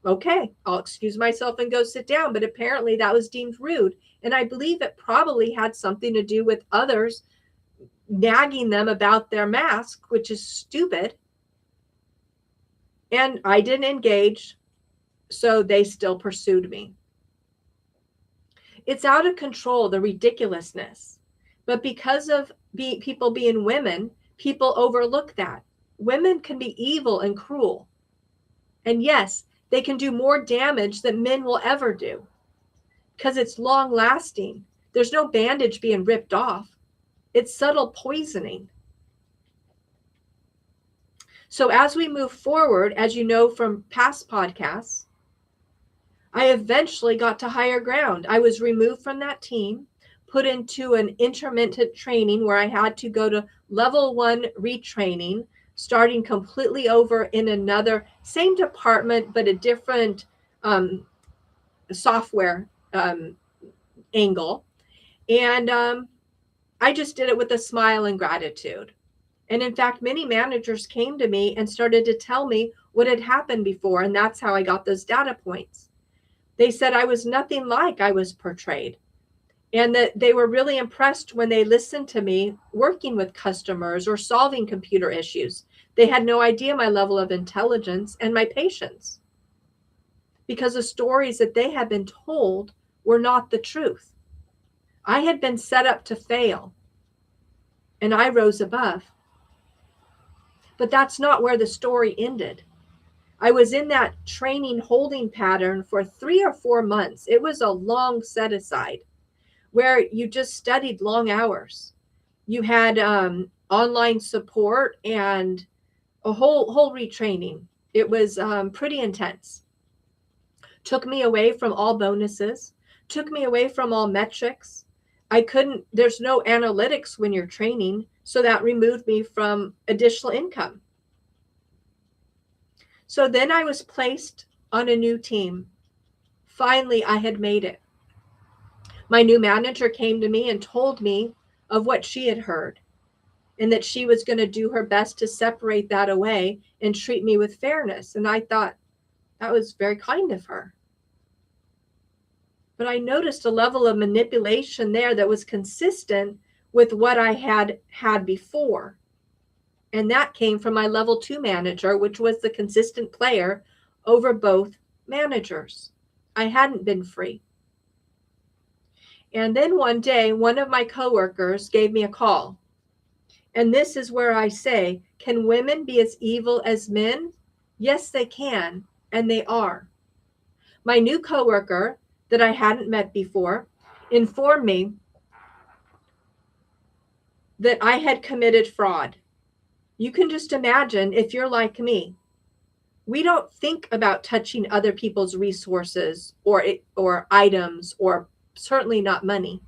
okay, I'll excuse myself and go sit down. But apparently that was deemed rude. And I believe it probably had something to do with others nagging them about their mask, which is stupid. And I didn't engage, so they still pursued me. It's out of control, the ridiculousness. But because of people being women, people overlook that. Women can be evil and cruel. And yes, they can do more damage than men will ever do because it's long lasting. There's no bandage being ripped off. It's subtle poisoning. So as we move forward, as you know from past podcasts, I eventually got to higher ground. I was removed from that team, put into an intermittent training where I had to go to level 1 retraining, starting completely over in another, same department, but a different software angle. And I just did it with a smile and gratitude. And in fact, many managers came to me and started to tell me what had happened before. And that's how I got those data points. They said I was nothing like I was portrayed. And that they were really impressed when they listened to me working with customers or solving computer issues. They had no idea my level of intelligence and my patience, because the stories that they had been told were not the truth. I had been set up to fail, and I rose above. But that's not where the story ended. I was in that training holding pattern for 3 or 4 months. It was a long set aside where you just studied long hours. You had online support and a whole retraining. It was pretty intense. Took me away from all bonuses, took me away from all metrics. There's no analytics when you're training, so that removed me from additional income. So then I was placed on a new team. Finally, I had made it. My new manager came to me and told me of what she had heard, and that she was going to do her best to separate that away and treat me with fairness. And I thought that was very kind of her. But I noticed a level of manipulation there that was consistent with what I had before. And that came from my level 2 manager, which was the consistent player over both managers. I hadn't been free. And then one day, one of my coworkers gave me a call. And this is where I say, can women be as evil as men? Yes, they can, and they are. My new coworker that I hadn't met before informed me that I had committed fraud. You can just imagine if you're like me. We don't think about touching other people's resources or items, or certainly not money.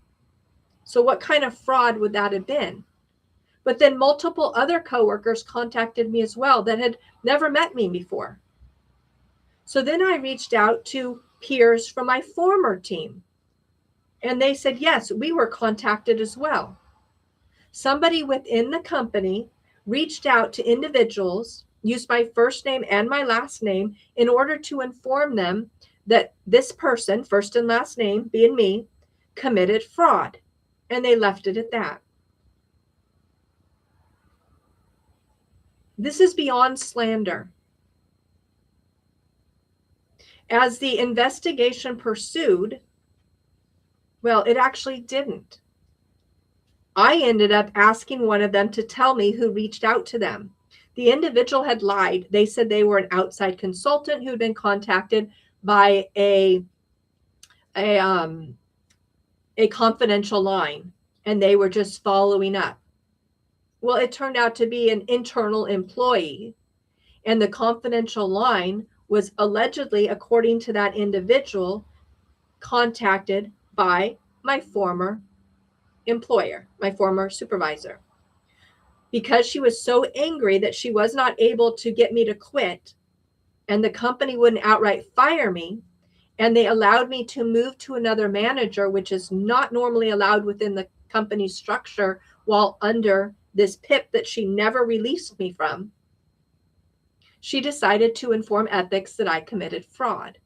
So what kind of fraud would that have been? But then multiple other coworkers contacted me as well that had never met me before. So then I reached out to peers from my former team, and they said, yes, we were contacted as well. Somebody within the company reached out to individuals, used my first name and my last name in order to inform them that this person, first and last name being me, committed fraud. And they left it at that. This is beyond slander. As the investigation pursued, well, it actually didn't. I ended up asking one of them to tell me who reached out to them. The individual had lied. They said they were an outside consultant who'd been contacted by a confidential line, and they were just following up. Well, it turned out to be an internal employee, and the confidential line was allegedly, according to that individual, contacted by my former employer, my former supervisor. Because she was so angry that she was not able to get me to quit, and the company wouldn't outright fire me, and they allowed me to move to another manager, which is not normally allowed within the company's structure while under this PIP that she never released me from, she decided to inform ethics that I committed fraud.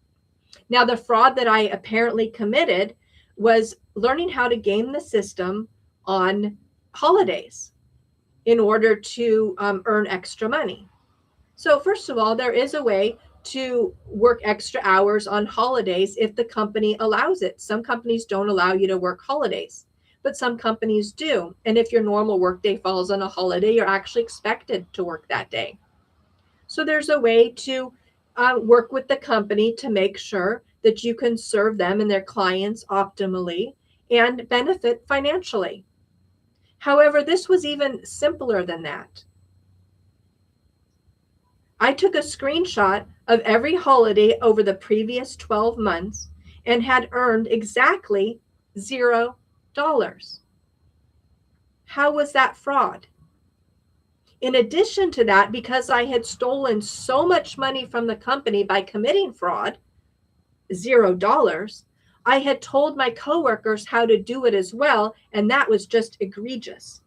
Now, the fraud that I apparently committed was learning how to game the system on holidays in order to earn extra money. So first of all, there is a way to work extra hours on holidays if the company allows it. Some companies don't allow you to work holidays, but some companies do. And if your normal workday falls on a holiday, you're actually expected to work that day. So there's a way to work with the company to make sure that you can serve them and their clients optimally and benefit financially. However, this was even simpler than that. I took a screenshot of every holiday over the previous 12 months and had earned exactly $0. How was that fraud? In addition to that, because I had stolen so much money from the company by committing fraud, $0, I had told my coworkers how to do it as well, and that was just egregious.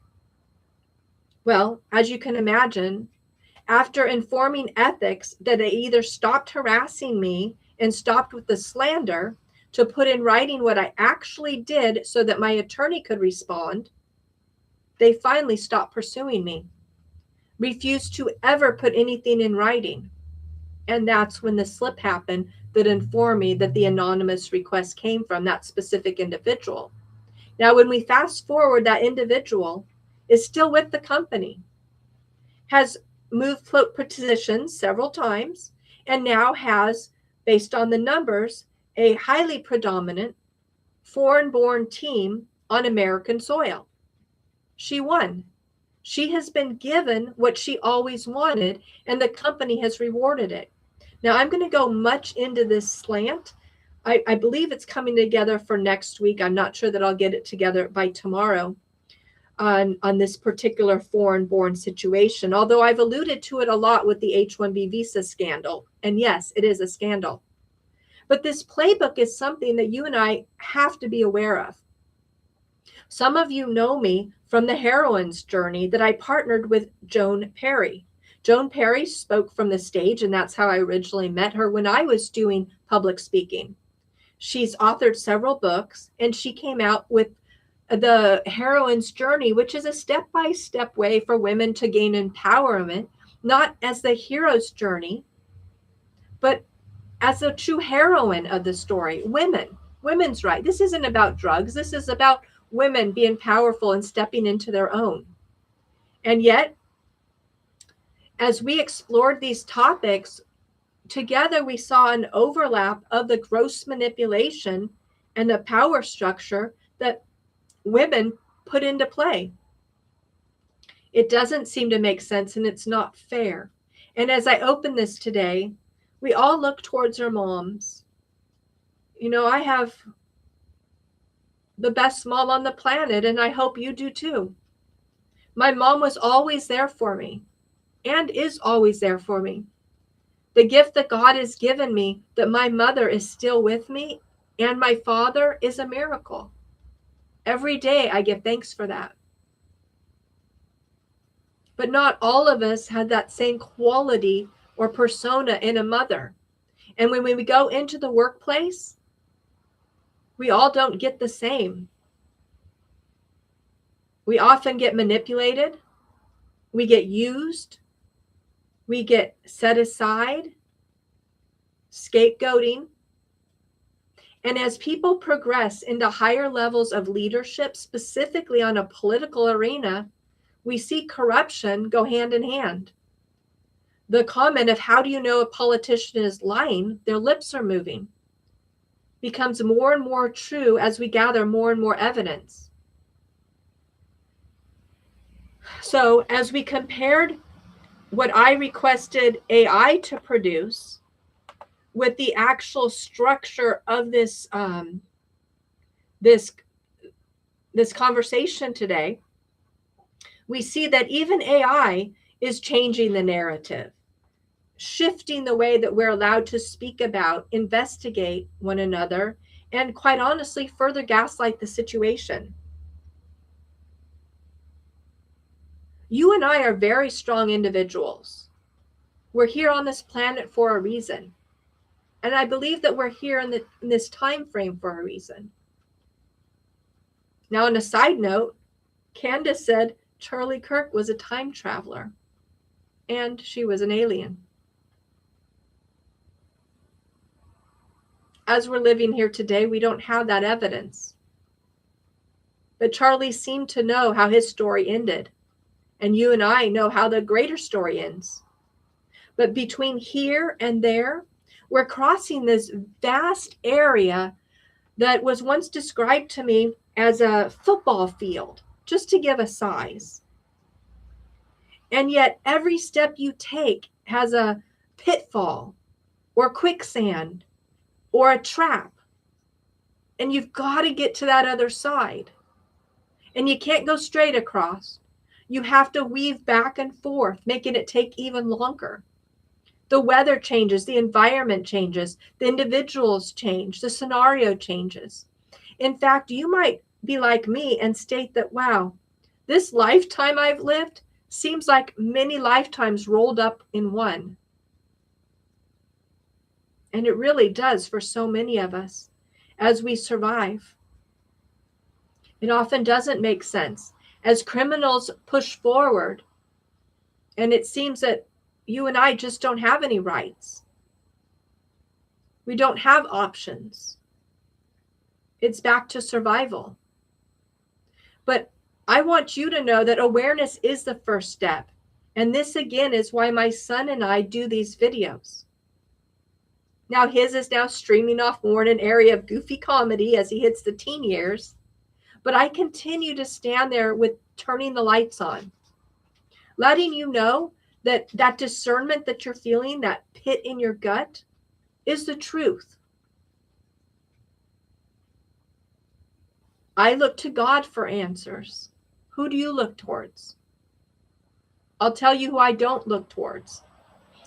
Well, as you can imagine, after informing ethics that they either stopped harassing me and stopped with the slander to put in writing what I actually did so that my attorney could respond, they finally stopped pursuing me, refused to ever put anything in writing. And that's when the slip happened that informed me that the anonymous request came from that specific individual. Now, when we fast forward, that individual is still with the company, has moved positions several times, and now has, based on the numbers, a highly predominant foreign-born team on American soil. She won. She has been given what she always wanted, and the company has rewarded it. Now, I'm going to go much into this slant. I believe it's coming together for next week. I'm not sure that I'll get it together by tomorrow on this particular foreign-born situation, although I've alluded to it a lot with the H-1B visa scandal. And yes, it is a scandal. But this playbook is something that you and I have to be aware of. Some of you know me from the heroine's journey that I partnered with Joan Perry. Joan Perry spoke from the stage, and that's how I originally met her when I was doing public speaking. She's authored several books, and she came out with the heroine's journey, which is a step-by-step way for women to gain empowerment, not as the hero's journey, but as the true heroine of the story. Women's right. This isn't about drugs. This is about women being powerful and stepping into their own. And yet, as we explored these topics together, we saw an overlap of the gross manipulation and the power structure that women put into play. It doesn't seem to make sense, and it's not fair. And as I open this today, we all look towards our moms. You know, I have the best mom on the planet, and I hope you do too. My mom was always there for me and is always there for me. The gift that God has given me, that my mother is still with me, and my father, is a miracle. Every day I give thanks for that. But not all of us had that same quality or persona in a mother. And when we go into the workplace, we all don't get the same. We often get manipulated. We get used. We get set aside, scapegoating. And as people progress into higher levels of leadership, specifically on a political arena, we see corruption go hand in hand. The comment of how do you know a politician is lying, their lips are moving, becomes more and more true as we gather more and more evidence. So as we compared what I requested AI to produce with the actual structure of this this conversation today, we see that even AI is changing the narrative, shifting the way that we're allowed to speak about, investigate one another, and quite honestly, further gaslight the situation. You and I are very strong individuals. We're here on this planet for a reason. And I believe that we're here in this time frame for a reason. Now, on a side note, Candace said Charlie Kirk was a time traveler, and she was an alien. As we're living here today, we don't have that evidence. But Charlie seemed to know how his story ended. And you and I know how the greater story ends. But between here and there, we're crossing this vast area that was once described to me as a football field, just to give a size. And yet every step you take has a pitfall or quicksand or a trap. And you've got to get to that other side. And you can't go straight across. You have to weave back and forth, making it take even longer. The weather changes, the environment changes, the individuals change, the scenario changes. In fact, you might be like me and state that, wow, this lifetime I've lived seems like many lifetimes rolled up in one. And it really does for so many of us as we survive. It often doesn't make sense. As criminals push forward, and it seems that you and I just don't have any rights. We don't have options. It's back to survival. But I want you to know that awareness is the first step. And this again is why my son and I do these videos. Now his is now streaming off more in an area of goofy comedy as he hits the teen years. But I continue to stand there with turning the lights on, letting you know that that discernment that you're feeling, that pit in your gut, is the truth. I look to God for answers. Who do you look towards? I'll tell you who I don't look towards.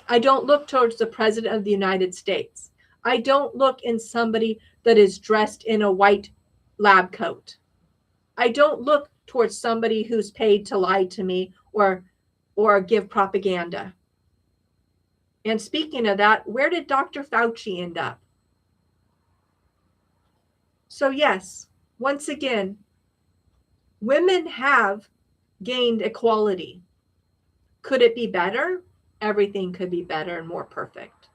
I don't look towards the President of the United States. I don't look in somebody that is dressed in a white lab coat. I don't look towards somebody who's paid to lie to me or give propaganda. And speaking of that, where did Dr. Fauci end up? So yes, once again, Women have gained equality. Could it be better? Everything could be better and more perfect.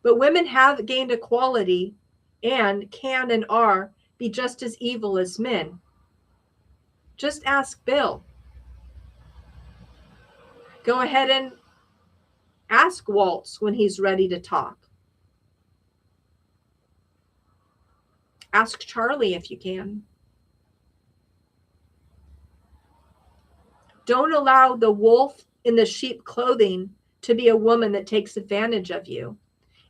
But women have gained equality and can and are be just as evil as men. Just ask Bill. Go ahead and ask Waltz when he's ready to talk. Ask Charlie if you can. Don't allow the wolf in the sheep clothing to be a woman that takes advantage of you.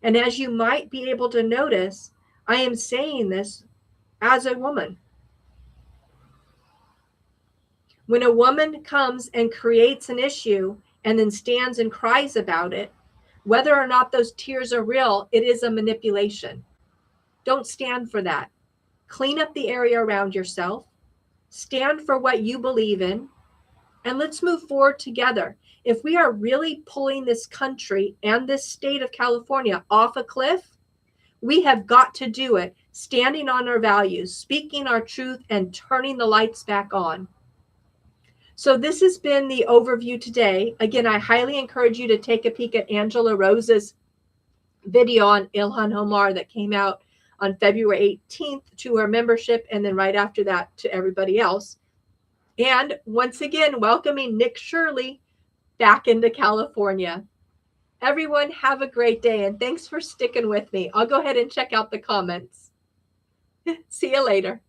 And as you might be able to notice, I am saying this as a woman. When a woman comes and creates an issue and then stands and cries about it, whether or not those tears are real, it is a manipulation. Don't stand for that. Clean up the area around yourself. Stand for what you believe in. And let's move forward together. If we are really pulling this country and this state of California off a cliff, we have got to do it standing on our values, speaking our truth, and turning the lights back on. So this has been the overview today. Again, I highly encourage you to take a peek at Angela Rose's video on Ilhan Omar that came out on February 18th to her membership, and then right after that to everybody else. And once again, welcoming Nick Shirley back into California. Everyone have a great day, and thanks for sticking with me. I'll go ahead and check out the comments. See you later.